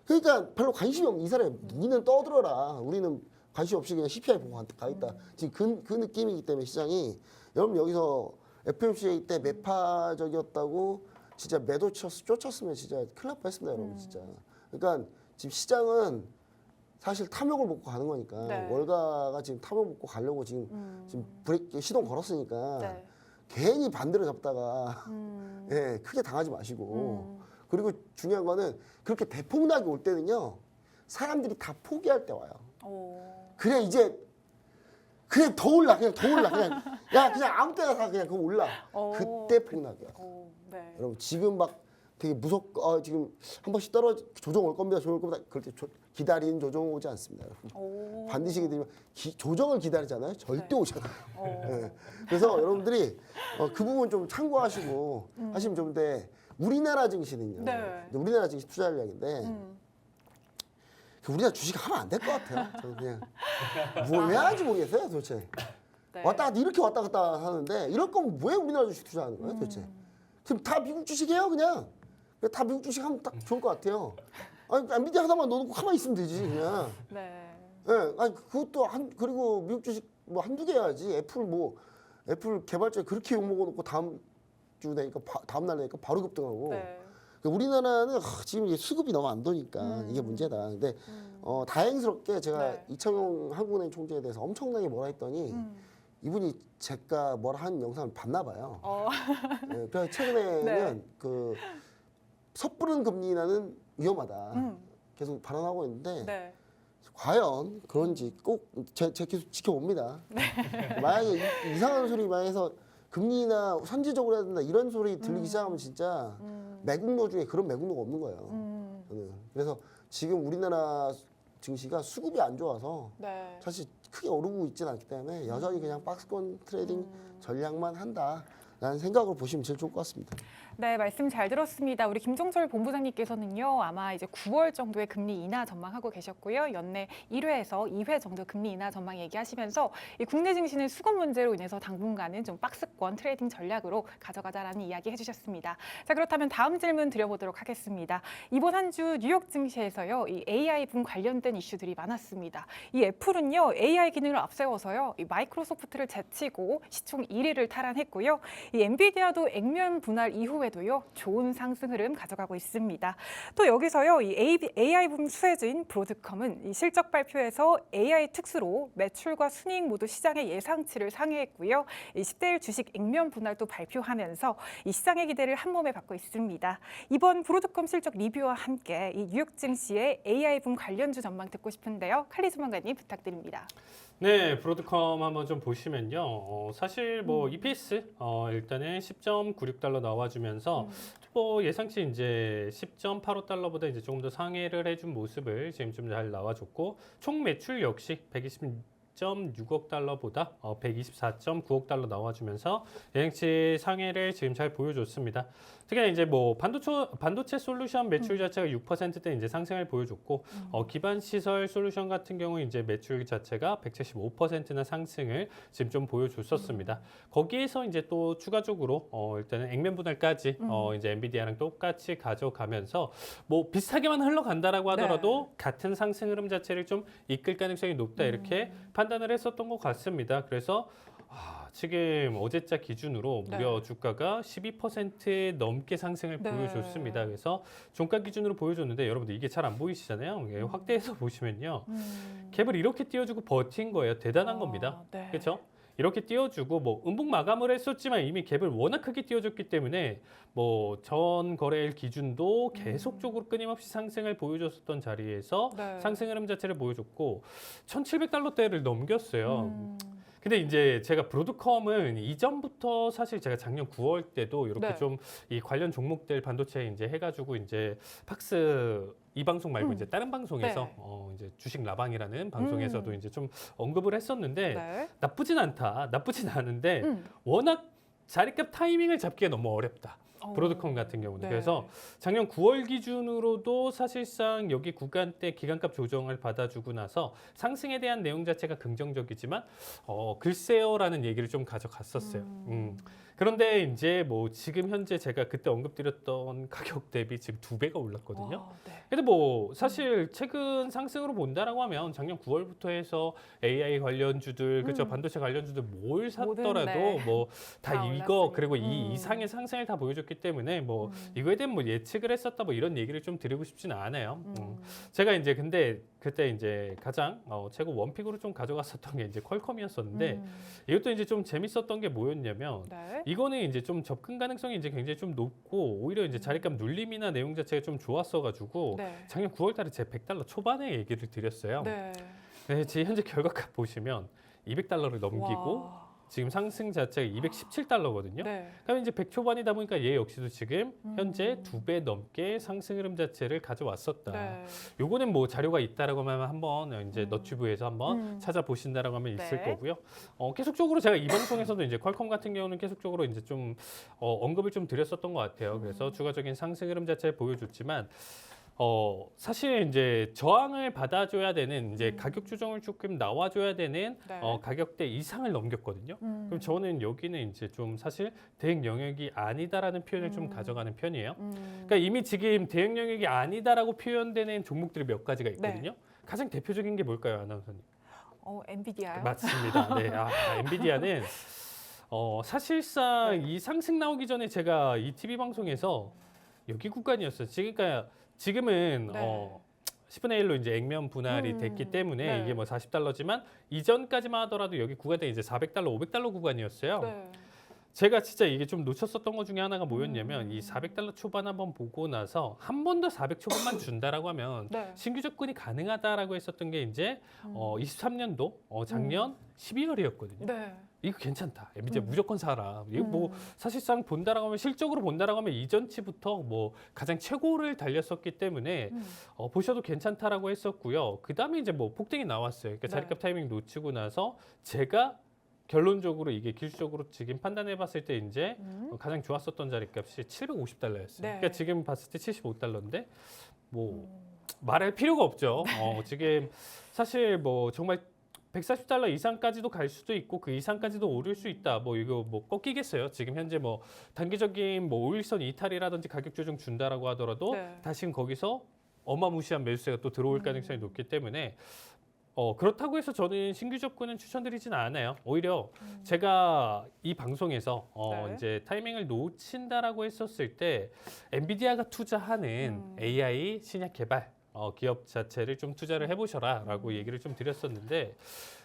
그러니까 별로 관심이 없는 이 사람이, 니는 떠들어라. 우리는 관심 없이 그냥 CPI 보고 가 있다. 지금 그 느낌이기 때문에 시장이, 여러분 여기서 FOMC 때 매파적이었다고 진짜 매도 쫓았으면 진짜 큰일 날 뻔했습니다, 여러분 진짜. 그러니까 지금 시장은 사실 탐욕을 먹고 가는 거니까. 네. 월가가 지금 탐욕 먹고 가려고 지금 브레이크 시동 걸었으니까 네. 괜히 반대로 잡다가 예, 크게 당하지 마시고. 그리고 중요한 거는 그렇게 대폭락이 올 때는요, 사람들이 다 포기할 때 와요. 오. 그냥 이제 그냥 더 올라, 그냥 더 올라, 그냥 야 그냥 아무 때나 다 그냥 그거 올라. 오. 그때 폭락이야. 오. 네. 여러분 지금 막 되게 무섭고 지금 한 번씩 조정 올 겁니다. 조정 올 겁니다. 그럴 때 기다리는 조정 오지 않습니다, 여러분. 오. 반드시 기다리면 조정을 기다리잖아요. 절대 네. 오지 않아요. 오. 예. 그래서 여러분들이 그 부분 좀 참고하시고 하시면 좋은데, 우리나라 증시는요. 네. 우리나라 증시 투자 전략인데 우리나라 주식 하면 안 될 것 같아요. 저는 그냥 왜 하는지 모르겠어요, 도대체. 네. 왔다 갔다 이렇게 왔다 갔다 하는데, 이럴 거면 왜 우리나라 주식 투자하는 거예요, 도대체? 지금 다 미국 주식이에요, 그냥. 다 미국 주식 하면 딱 좋을 것 같아요. 아니, 엔비디아 하나만 넣어놓고 가만히 있으면 되지, 그냥. 네. 예, 아니 그것도 그리고 미국 주식 뭐 한두 개 해야지. 애플 개발자 그렇게 욕 먹어놓고 다음 주 되니까 다음 날 되니까 바로 급등하고. 네. 그러니까 우리나라는 지금 이게 수급이 너무 안 도니까 이게 문제다. 근데 다행스럽게 제가 네. 이창용 한국은행 총재에 대해서 엄청나게 뭐라 했더니 이분이 제가 뭐라 한 영상을 봤나 봐요. 예, 그래서 최근에는 네. 그 섣부른 금리 인하는 위험하다. 계속 발언하고 있는데. 네. 과연 그런지 꼭 제가 계속 지켜봅니다. 만약에 이상한 소리 많이 해서 금리나 선제적으로 해야 된다 이런 소리 들리기 시작하면 진짜 매국노 중에 그런 매국노가 없는 거예요. 저는. 그래서 지금 우리나라 증시가 수급이 안 좋아서 네. 사실 크게 오르고 있지는 않기 때문에 여전히 그냥 박스권 트레이딩 전략만 한다라는 생각으로 보시면 제일 좋을 것 같습니다. 네, 말씀 잘 들었습니다. 우리 김종철 본부장님께서는요, 아마 이제 9월 정도의 금리 인하 전망하고 계셨고요. 연내 1회에서 2회 정도 금리 인하 전망 얘기하시면서 이 국내 증시는 수급 문제로 인해서 당분간은 좀 박스권 트레이딩 전략으로 가져가자라는 이야기 해주셨습니다. 자, 그렇다면 다음 질문 드려보도록 하겠습니다. 이번 한 주 뉴욕 증시에서요, 이 AI 분 관련된 이슈들이 많았습니다. 이 애플은요, AI 기능을 앞세워서요, 이 마이크로소프트를 제치고 시총 1위를 탈환했고요. 이 엔비디아도 액면 분할 이후에도요 좋은 상승 흐름 가져가고 있습니다. 또 여기서요 이 AI 붐 수혜주인 브로드컴은 이 실적 발표에서 AI 특수로 매출과 순이익 모두 시장의 예상치를 상회했고요. 이 10대 1 주식 액면 분할도 발표하면서 이 시장의 기대를 한 몸에 받고 있습니다. 이번 브로드컴 실적 리뷰와 함께 이 뉴욕 증시의 AI 붐 관련주 전망 듣고 싶은데요. 칼리 전문가님 부탁드립니다. 네, 브로드컴 한번 좀 보시면요. 사실 뭐 EPS 일단은 10.96달러 나와주면서 뭐 예상치 이제 10.85달러보다 이제 조금 더 상회를 해준 모습을 지금 좀 잘 나와줬고 총 매출 역시 120.6억 달러보다 124.9억 달러 나와주면서 예상치 상회를 지금 잘 보여줬습니다. 특히 이제 뭐 반도체 솔루션 매출 자체가 6%대 이제 상승을 보여줬고 기반 시설 솔루션 같은 경우 이제 매출 자체가 175%나 상승을 지금 좀 보여줬었습니다. 거기에서 이제 또 추가적으로 일단은 액면 분할까지 이제 엔비디아랑 똑같이 가져가면서 뭐 비슷하게만 흘러간다라고 하더라도 네. 같은 상승 흐름 자체를 좀 이끌 가능성이 높다 이렇게 판단을 했었던 것 같습니다. 그래서 지금 어제자 기준으로 무려 네. 주가가 12% 넘게 상승을 네. 보여줬습니다. 그래서 종가 기준으로 보여줬는데 여러분들 이게 잘 안 보이시잖아요. 이게 확대해서 보시면요. 갭을 이렇게 띄워주고 버틴 거예요. 대단한 겁니다. 네. 그렇죠? 이렇게 띄워주고 뭐 음봉 마감을 했었지만 이미 갭을 워낙 크게 띄워줬기 때문에 뭐 전 거래일 기준도 계속적으로 끊임없이 상승을 보여줬었던 자리에서 네. 상승 흐름 자체를 보여줬고 1,700달러대를 넘겼어요. 음. 근데 이제 제가 브로드컴은 이전부터 사실 제가 작년 9월 때도 이렇게 네. 좀 이 관련 종목들 반도체 이제 해가지고 이제 팍스 이 방송 말고 이제 다른 방송에서 네. 이제 주식 라방이라는 방송에서도 이제 좀 언급을 했었는데 네. 나쁘진 않다. 나쁘진 않은데 음. 워낙 자리값 타이밍을 잡기가 너무 어렵다. 브로드컴 같은 경우는. 네. 그래서 작년 9월 기준으로도 사실상 여기 구간대 기간값 조정을 받아주고 나서 상승에 대한 내용 자체가 긍정적이지만 글쎄요라는 얘기를 좀 가져갔었어요. 그런데 이제 뭐 지금 현재 제가 그때 언급드렸던 가격 대비 지금 2배가 올랐거든요. 와, 네. 근데 뭐 사실 최근 상승으로 본다라고 하면 작년 9월부터 해서 AI 관련주들 그죠 반도체 관련주들 뭘 샀더라도 네. 뭐 다 다 이거 올랐으니. 그리고 이 이상의 상승을 다 보여줬기 때문에 뭐 이거에 대한 뭐 예측을 했었다 뭐 이런 얘기를 좀 드리고 싶지는 않아요. 제가 이제 근데 그때 이제 가장 최고 원픽으로 좀 가져갔었던 게 이제 퀄컴이었었는데 이것도 이제 좀 재밌었던 게 뭐였냐면 네. 이거는 이제 좀 접근 가능성이 이제 굉장히 좀 높고 오히려 이제 자리값 눌림이나 내용 자체가 좀 좋았어가지고 네. 작년 9월달에 제 100달러 초반에 얘기를 드렸어요. 네. 근데 지금 현재 결과값 보시면 200달러를 넘기고 와. 지금 상승 자체가 217달러거든요. 네. 그럼 이제 100 초반이다 보니까 얘 역시도 지금 현재 2배 넘게 상승 흐름 자체를 가져왔었다. 네. 요거는 뭐 자료가 있다라고 하면 한번 이제 너튜브에서 한번 찾아보신다라고 하면 있을 네. 거고요. 계속적으로 제가 이 방송에서도 이제 퀄컴 같은 경우는 계속적으로 이제 좀 언급을 좀 드렸었던 것 같아요. 그래서 추가적인 상승 흐름 자체를 보여줬지만 사실 이제 저항을 받아줘야 되는 이제 가격 조정을 조금 나와줘야 되는 네. 가격대 이상을 넘겼거든요. 그럼 저는 여기는 이제 좀 사실 대응 영역이 아니다라는 표현을 좀 가져가는 편이에요. 그러니까 이미 지금 대응 영역이 아니다라고 표현되는 종목들이 몇 가지가 있거든요. 가장 대표적인 게 뭘까요, 아나운서님? 엔비디아요? 맞습니다. 네, 엔비디아는 사실상 이 상승 나오기 전에 제가 이 TV 방송에서 여기 구간이었어요. 그러니까 지금은 네. 10분의 1로 이제 액면 분할이 됐기 때문에 네. 이게 뭐 40달러지만 이전까지만 하더라도 여기 구간대 이제 400달러, 500달러 구간이었어요. 네. 제가 진짜 이게 좀 놓쳤었던 것 중에 하나가 뭐였냐면 이 400달러 초반 한번 보고 나서 한 번 더 400 초반만 준다라고 하면 네. 신규 접근이 가능하다라고 했었던 게 이제 23년도 작년 12월이었거든요. 네. 이거 괜찮다. 이제 무조건 사라. 이거 뭐 사실상 본다라고 하면 실적으로 본다라고 하면 이전치부터 뭐 가장 최고를 달렸었기 때문에 보셔도 괜찮다라고 했었고요. 그 다음에 이제 뭐 폭등이 나왔어요. 그러니까 네. 자리값 타이밍 놓치고 나서 제가 결론적으로 이게 기술적으로 지금 판단해봤을 때 이제 가장 좋았었던 자리값이 750달러였어요. 네. 그러니까 지금 봤을 때 75달러인데 뭐 말할 필요가 없죠. 지금 사실 뭐 정말 140달러 이상까지도 갈 수도 있고 그 이상까지도 오를 수 있다. 뭐 이거 뭐 꺾이겠어요. 지금 현재 뭐 단기적인 뭐 5일선 이탈이라든지 가격 조정 준다라고 하더라도 네. 다시 거기서 어마무시한 매수세가 또 들어올 가능성이 높기 때문에 그렇다고 해서 저는 신규 접근은 추천드리진 않아요. 오히려 제가 이 방송에서 네. 이제 타이밍을 놓친다라고 했었을 때 엔비디아가 투자하는 AI 신약 개발 기업 자체를 좀 투자를 해보셔라라고 얘기를 좀 드렸었는데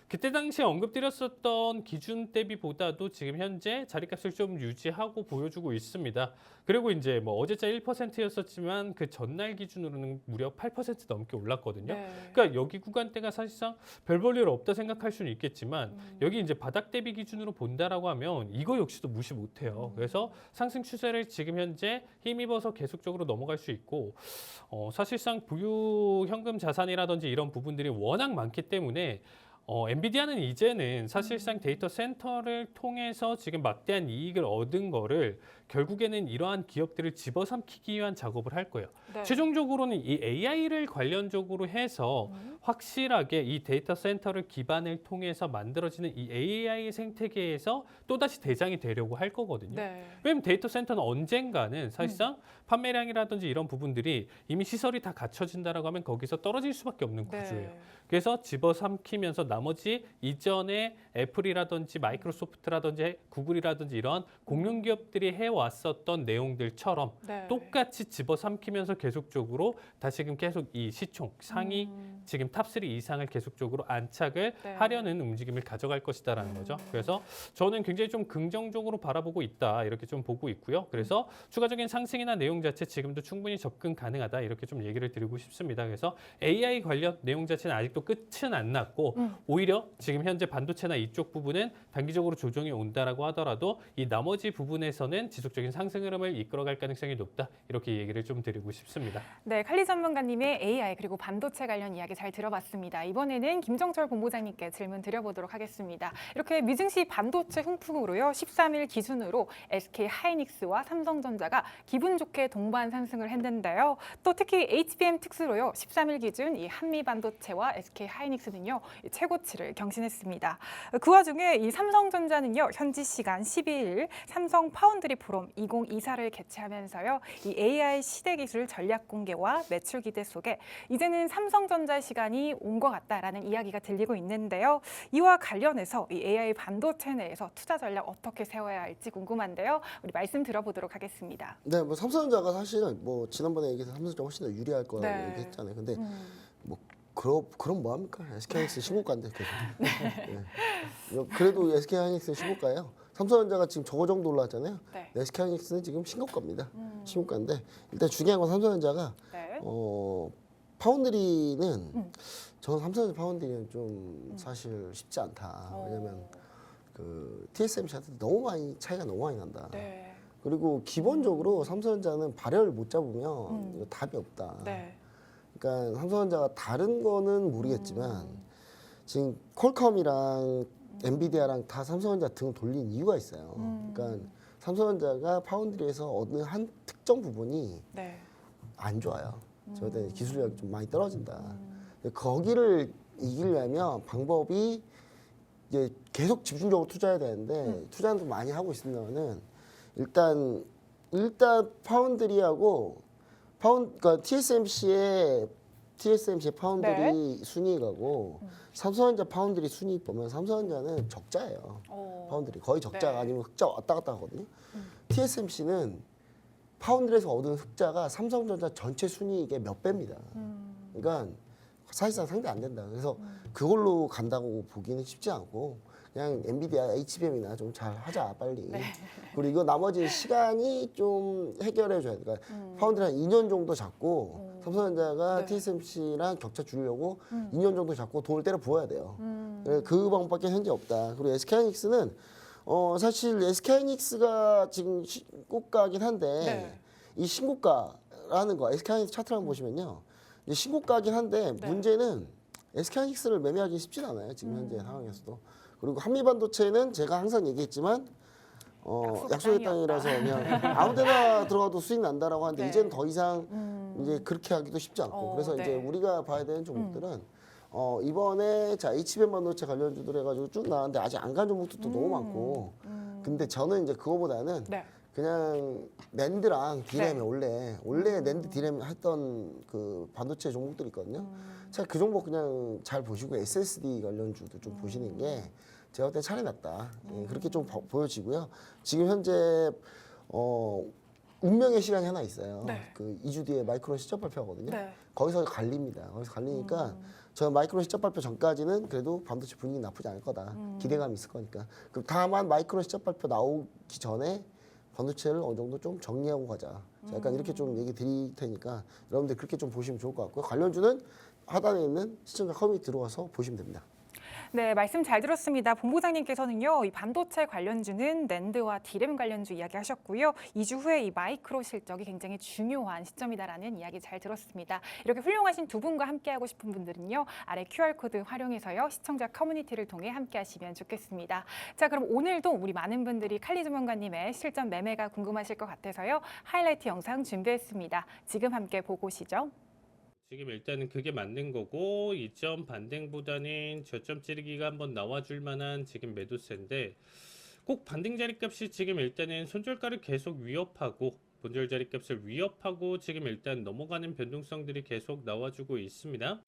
그때 당시에 언급드렸었던 기준 대비보다도 지금 현재 자리값을 좀 유지하고 보여주고 있습니다. 그리고 이제 뭐 어제자 1%였었지만 그 전날 기준으로는 무려 8% 넘게 올랐거든요. 네. 그러니까 여기 구간대가 사실상 별 볼 일 없다 생각할 수는 있겠지만 여기 이제 바닥 대비 기준으로 본다라고 하면 이거 역시도 무시 못해요. 그래서 상승 추세를 지금 현재 힘입어서 계속적으로 넘어갈 수 있고 사실상 보유 현금 자산이라든지 이런 부분들이 워낙 많기 때문에 엔비디아는 이제는 사실상 데이터 센터를 통해서 지금 막대한 이익을 얻은 거를 결국에는 이러한 기업들을 집어삼키기 위한 작업을 할 거예요. 네. 최종적으로는 이 AI를 관련적으로 해서 확실하게 이 데이터 센터를 기반을 통해서 만들어지는 이 AI 생태계에서 또다시 대장이 되려고 할 거거든요. 네. 왜냐면 데이터 센터는 언젠가는 사실상 판매량이라든지 이런 부분들이 이미 시설이 다 갖춰진다라고 하면 거기서 떨어질 수밖에 없는 구조예요. 그래서 집어삼키면서 나머지 이전에 애플이라든지 마이크로소프트라든지 구글이라든지 이런 공룡 기업들이 해왔었던 내용들처럼 네. 똑같이 집어삼키면서 계속적으로 다시금 계속 이 시총 상위 지금 탑3 이상을 계속적으로 안착을 네. 하려는 움직임을 가져갈 것이다라는 거죠. 그래서 저는 굉장히 좀 긍정적으로 바라보고 있다 이렇게 좀 보고 있고요. 그래서 추가적인 상승이나 내용 자체 지금도 충분히 접근 가능하다 이렇게 좀 얘기를 드리고 싶습니다. 그래서 AI 관련 내용 자체는 아직도 끝은 안 났고 오히려 지금 현재 반도체나 이쪽 부분은 단기적으로 조정이 온다라고 하더라도 이 나머지 부분에서는 지속적인 상승 흐름을 이끌어갈 가능성이 높다 이렇게 얘기를 좀 드리고 싶습니다. 네, 칼리 전문가님의 AI 그리고 반도체 관련 이야기 잘 들어봤습니다. 이번에는 김정철 본부장님께 질문 드려보도록 하겠습니다. 이렇게 미증시 반도체 훈풍으로요. 13일 기준으로 SK 하이닉스와 삼성전자가 기분 좋게 동반 상승을 했는데요. 또 특히 HBM 특수로요. 13일 기준 이 한미 반도체와 SK 하이닉스는요. 최고치를 경신했습니다. 그 와중에 이 삼성전자는요. 현지 시간 12일 삼성 파운드리 포럼 2024를 개최하면서요. 이 AI 시대 기술 전략 공개와 매출 기대 속에 이제는 삼성전자의 시간이 온 것 같다라는 이야기가 들리고 있는데요. 이와 관련해서 이 AI 반도체 내에서 투자 전략 어떻게 세워야 할지 궁금한데요. 우리 말씀 들어보도록 하겠습니다. 네, 뭐 삼성전자가 사실 뭐 지난번에 얘기해서 삼성전자 훨씬 더 유리할 거라고 네. 얘기했잖아요. 근데 뭐 그럼 뭐 합니까? SK하이닉스 신고가인데 계속. 네. 그래도 SK하이닉스 신고가예요. 삼성전자가 지금 저거 정도 올랐잖아요. 네. SK하이닉스는 지금 신고가입니다. 신고가인데 일단 중요한 건 삼성전자가 네. 파운드리는 저는 삼성전자 파운드리는 좀 사실 쉽지 않다. 왜냐면 그 TSMC한테 너무 많이 차이가 너무 많이 난다. 네. 그리고 기본적으로 삼성전자는 발열을 못 잡으면 이거 답이 없다. 네. 그러니까 삼성전자가 다른 거는 모르겠지만 지금 퀄컴이랑 엔비디아랑 다 삼성전자 등 돌린 이유가 있어요. 그러니까 삼성전자가 파운드리에서 어느 한 특정 부분이 네. 안 좋아요. 저한테 기술력이 좀 많이 떨어진다. 근데 거기를 이기려면 방법이 이제 계속 집중적으로 투자해야 되는데 투자는 좀 많이 하고 있으면은 일단 파운드리하고 그러니까 TSMC의 파운드리 네. 순이익하고 삼성전자 파운드리 순이익 보면 삼성전자는 적자예요. 파운드리 거의 적자 네. 아니면 흑자 왔다 갔다 하거든요. TSMC는 파운드리에서 얻은 흑자가 삼성전자 전체 순이익의 몇 배입니다. 그러니까 사실상 상대 안 된다. 그래서 그걸로 간다고 보기는 쉽지 않고 그냥 엔비디아 HBM이나 좀 잘 하자 빨리. 네. 그리고 이거 나머지 시간이 좀 해결해 줘야 돼. 그러니까 파운드리 한 2년 정도 잡고 삼성전자가 네. TSMC랑 격차 줄이려고 2년 정도 잡고 돈을 때려 부어야 돼요. 그 방법밖에 현재 없다. 그리고 SK하이닉스는 사실 SK하이닉스가 지금 신고가긴 한데 네. 이 신고가라는 거 SK하이닉스 차트를 한번 보시면요. 이제 신고가긴 한데 네. 문제는 SK하이닉스를 매매하기 쉽진 않아요. 지금 현재 상황에서도. 그리고 한미반도체는 제가 항상 얘기했지만 약속의 땅이라서 그냥 아무데나 들어가도 수익 난다라고 하는데 네. 이제는 더 이상 이제 그렇게 하기도 쉽지 않고 그래서 네. 이제 우리가 봐야 되는 종목들은 이번에 자 HBM 반도체 관련주들 해가지고 쭉 나왔는데 아직 안 간 종목도 또 너무 많고 근데 저는 이제 그거보다는 네. 그냥 낸드랑 디램에 네. 원래 낸드 디램 했던 그 반도체 종목들이 있거든요. 자, 그 종목 그냥 잘 보시고 SSD 관련주도 좀 보시는 게 제가 볼 때 차례 났다. 예, 그렇게 좀 보여지고요. 지금 현재 운명의 시간이 하나 있어요. 네. 그 2주 뒤에 마이크론 실적 발표하거든요. 네. 거기서 갈립니다. 거기서 갈리니까 저 마이크론 실적 발표 전까지는 그래도 반도체 분위기 나쁘지 않을 거다. 기대감이 있을 거니까. 그럼 다만 마이크론 실적 발표 나오기 전에 반도체를 어느 정도 좀 정리하고 가자. 자, 약간 이렇게 좀 얘기 드릴 테니까 여러분들 그렇게 좀 보시면 좋을 것 같고요. 관련주는 하단에 있는 시청자 커뮤니티 들어와서 보시면 됩니다. 네, 말씀 잘 들었습니다. 본부장님께서는요, 이 반도체 관련주는 낸드와 디램 관련주 이야기하셨고요. 2주 후에 이 마이크로 실적이 굉장히 중요한 시점이다라는 이야기 잘 들었습니다. 이렇게 훌륭하신 두 분과 함께하고 싶은 분들은요, 아래 QR코드 활용해서요, 시청자 커뮤니티를 통해 함께하시면 좋겠습니다. 자, 그럼 오늘도 우리 많은 분들이 칼리 전문가님의 실전 매매가 궁금하실 것 같아서요, 하이라이트 영상 준비했습니다. 지금 함께 보고 오시죠. 지금 일단은 그게 맞는 거고 이점 반등보다는 저점 찌르기가 한번 나와줄 만한 지금 매도세인데 꼭 반등 자리값이 지금 일단은 손절가를 계속 위협하고 본절 자리값을 위협하고 지금 일단 넘어가는 변동성들이 계속 나와주고 있습니다.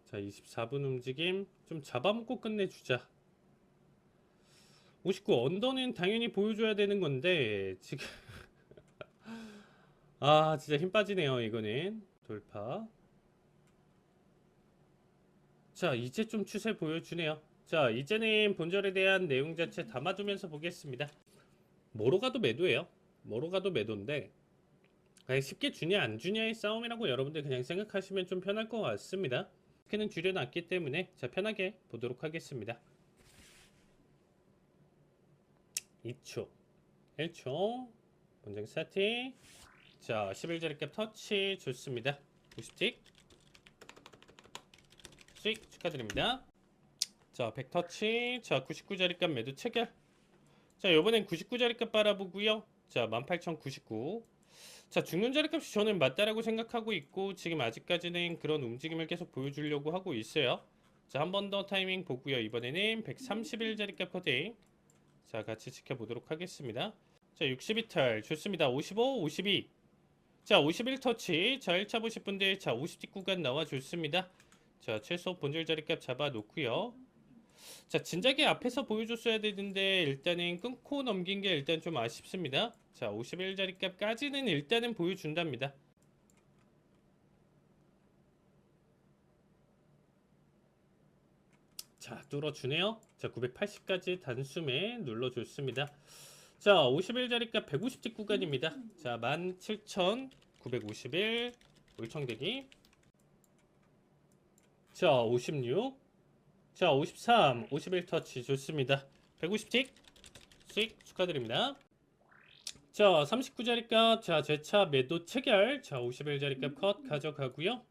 자, 24분 움직임 좀 잡아먹고 끝내주자. 59 언더는 당연히 보여줘야 되는 건데 지금 아 진짜 힘 빠지네요. 이거는 돌파. 자, 이제 좀 추세 보여주네요. 자, 이제는 본절에 대한 내용 자체 담아두면서 보겠습니다. 뭐로 가도 매도예요. 뭐로 가도 매도인데 그냥 쉽게 주냐 안 주냐의 싸움이라고 여러분들 그냥 생각하시면 좀 편할 것 같습니다. 이렇게는 줄여놨기 때문에 자, 편하게 보도록 하겠습니다. 2초 1초 본장 스타트. 자, 11자리값 터치 좋습니다. 90틱 수익 축하드립니다. 자, 100터치. 자, 99자리값 매도 체결. 자, 요번엔 99자리값 바라보고요. 자, 18,099. 자, 죽는 자리값이 저는 맞다라고 생각하고 있고 지금 아직까지는 그런 움직임을 계속 보여주려고 하고 있어요. 자, 한 번 더 타이밍 보고요. 이번에는 131자리값 커팅. 자, 같이 지켜보도록 하겠습니다. 자, 62탈 좋습니다. 55, 52. 자, 51터치. 자, 1차 보실 분들 자, 50틱 구간 나와 좋습니다. 자, 최소 본절 자리값 잡아 놓고요. 자, 진작에 앞에서 보여줬어야 되는데 일단은 끊고 넘긴 게 일단 좀 아쉽습니다. 자, 51자리값까지는 일단은 보여준답니다. 자, 뚫어주네요. 자, 980까지 단숨에 눌러줬습니다. 자, 51자리값 150틱 구간입니다. 자, 17,951 울청대기. 자, 56. 자, 53, 51터치 좋습니다. 150틱 수익 축하드립니다. 자, 39자리값 자, 제차 매도 체결. 자, 51자리값 컷 가져가고요.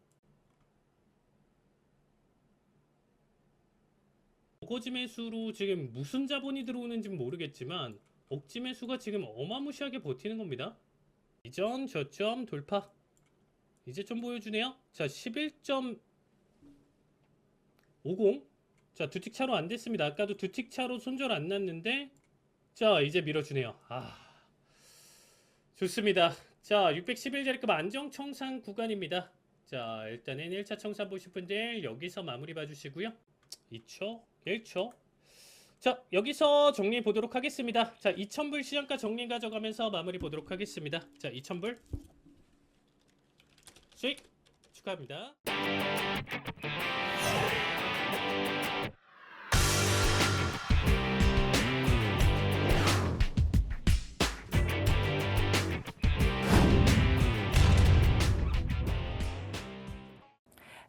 어거지 매수로 지금 무슨 자본이 들어오는지는 모르겠지만 억지 매수가 지금 어마무시하게 버티는 겁니다. 이전 저점 돌파. 이제 좀 보여주네요. 자, 11.50. 자, 두 틱 차로 안 됐습니다. 아까도 두 틱 차로 손절 안 났는데 자, 이제 밀어주네요. 아, 좋습니다. 자, 611자리값 안정 청산 구간입니다. 자, 일단은 1차 청산 보실 분들 여기서 마무리 봐주시고요. 2초, 1초. 자, 여기서 정리 보도록 하겠습니다. 자, 2,000불 시장가 정리 가져가면서 마무리 보도록 하겠습니다. 자, 2,000불 수익 축하합니다.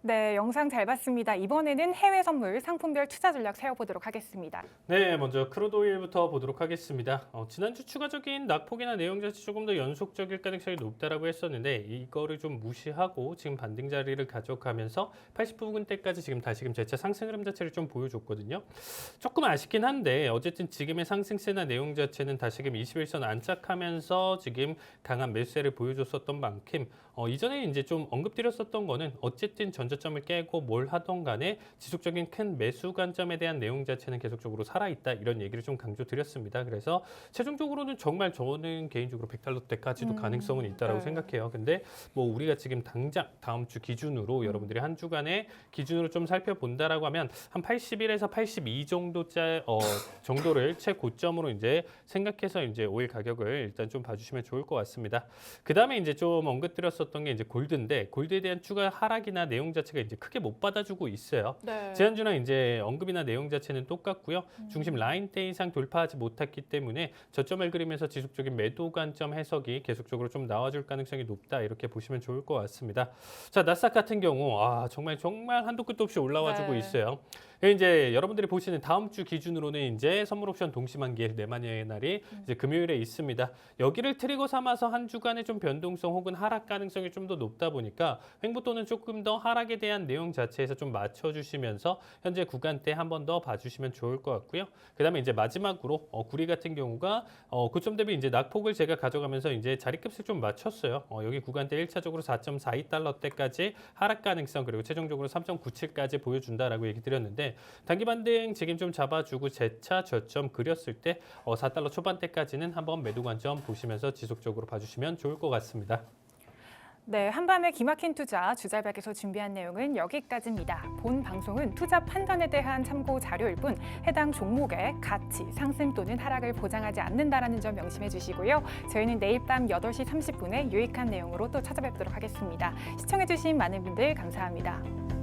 네, 영상 잘 봤습니다. 이번에는 해외 선물 상품별 투자 전략 세워보도록 하겠습니다. 네, 먼저 크루드오일부터 보도록 하겠습니다. 지난주 추가적인 낙폭이나 내용 자체 조금 더 연속적일 가능성이 높다라고 했었는데 이거를 좀 무시하고 지금 반등 자리를 가져가면서 80부근대까지 지금 다시금 재차 상승 흐름 자체를 좀 보여줬거든요. 조금 아쉽긴 한데 어쨌든 지금의 상승세나 내용 자체는 다시금 21선 안착하면서 지금 강한 매수세를 보여줬었던 만큼 이전에 이제 좀 언급드렸었던 거는 어쨌든 전자 저점을 깨고 뭘 하던 간에 지속적인 큰 매수 관점에 대한 내용 자체는 계속적으로 살아있다 이런 얘기를 좀 강조드렸습니다. 그래서 최종적으로는 정말 저는 개인적으로 100달러대까지도 가능성은 있다라고 네. 생각해요. 근데 뭐 우리가 지금 당장 다음 주 기준으로 여러분들이 한 주간의 기준으로 좀 살펴본다라고 하면 한 81에서 82 정도를 최고점으로 이제 생각해서 이제 오일 가격을 일단 좀 봐주시면 좋을 것 같습니다. 그 다음에 이제 좀 언급드렸었던 게 이제 골드인데 골드에 대한 추가 하락이나 내용 자체가 이제 크게 못 받아주고 있어요. 네. 지난주랑 이제 언급이나 내용 자체는 똑같고요. 중심 라인대 이상 돌파하지 못했기 때문에 저점을 그리면서 지속적인 매도 관점 해석이 계속적으로 좀 나와줄 가능성이 높다 이렇게 보시면 좋을 것 같습니다. 자, 나스닥 같은 경우 정말 한도 끝도 없이 올라와주고 네. 있어요. 이제 여러분들이 보시는 다음 주 기준으로는 이제 선물 옵션 동시만기일 내만여의 날이 이제 금요일에 있습니다. 여기를 트리거 삼아서 한 주간의 좀 변동성 혹은 하락 가능성이 좀 더 높다 보니까 횡보또는 조금 더 하락에 대한 내용 자체에서 좀 맞춰주시면서 현재 구간대 한 번 더 봐주시면 좋을 것 같고요. 그다음에 이제 마지막으로 구리 같은 경우가 고점 대비 이제 낙폭을 제가 가져가면서 이제 자리값을 좀 맞췄어요. 여기 구간대 1차적으로 4.42달러대까지 하락 가능성 그리고 최종적으로 3.97까지 보여준다라고 얘기 드렸는데 단기 반등 지금 좀 잡아주고 재차 저점 그렸을 때 4달러 초반대까지는 한번 매도 관점 보시면서 지속적으로 봐주시면 좋을 것 같습니다. 네, 한밤의 기막힌 투자 주잘백에서 준비한 내용은 여기까지입니다. 본 방송은 투자 판단에 대한 참고 자료일 뿐 해당 종목의 가치, 상승 또는 하락을 보장하지 않는다라는 점 명심해 주시고요. 저희는 내일 밤 8시 30분에 유익한 내용으로 또 찾아뵙도록 하겠습니다. 시청해 주신 많은 분들 감사합니다.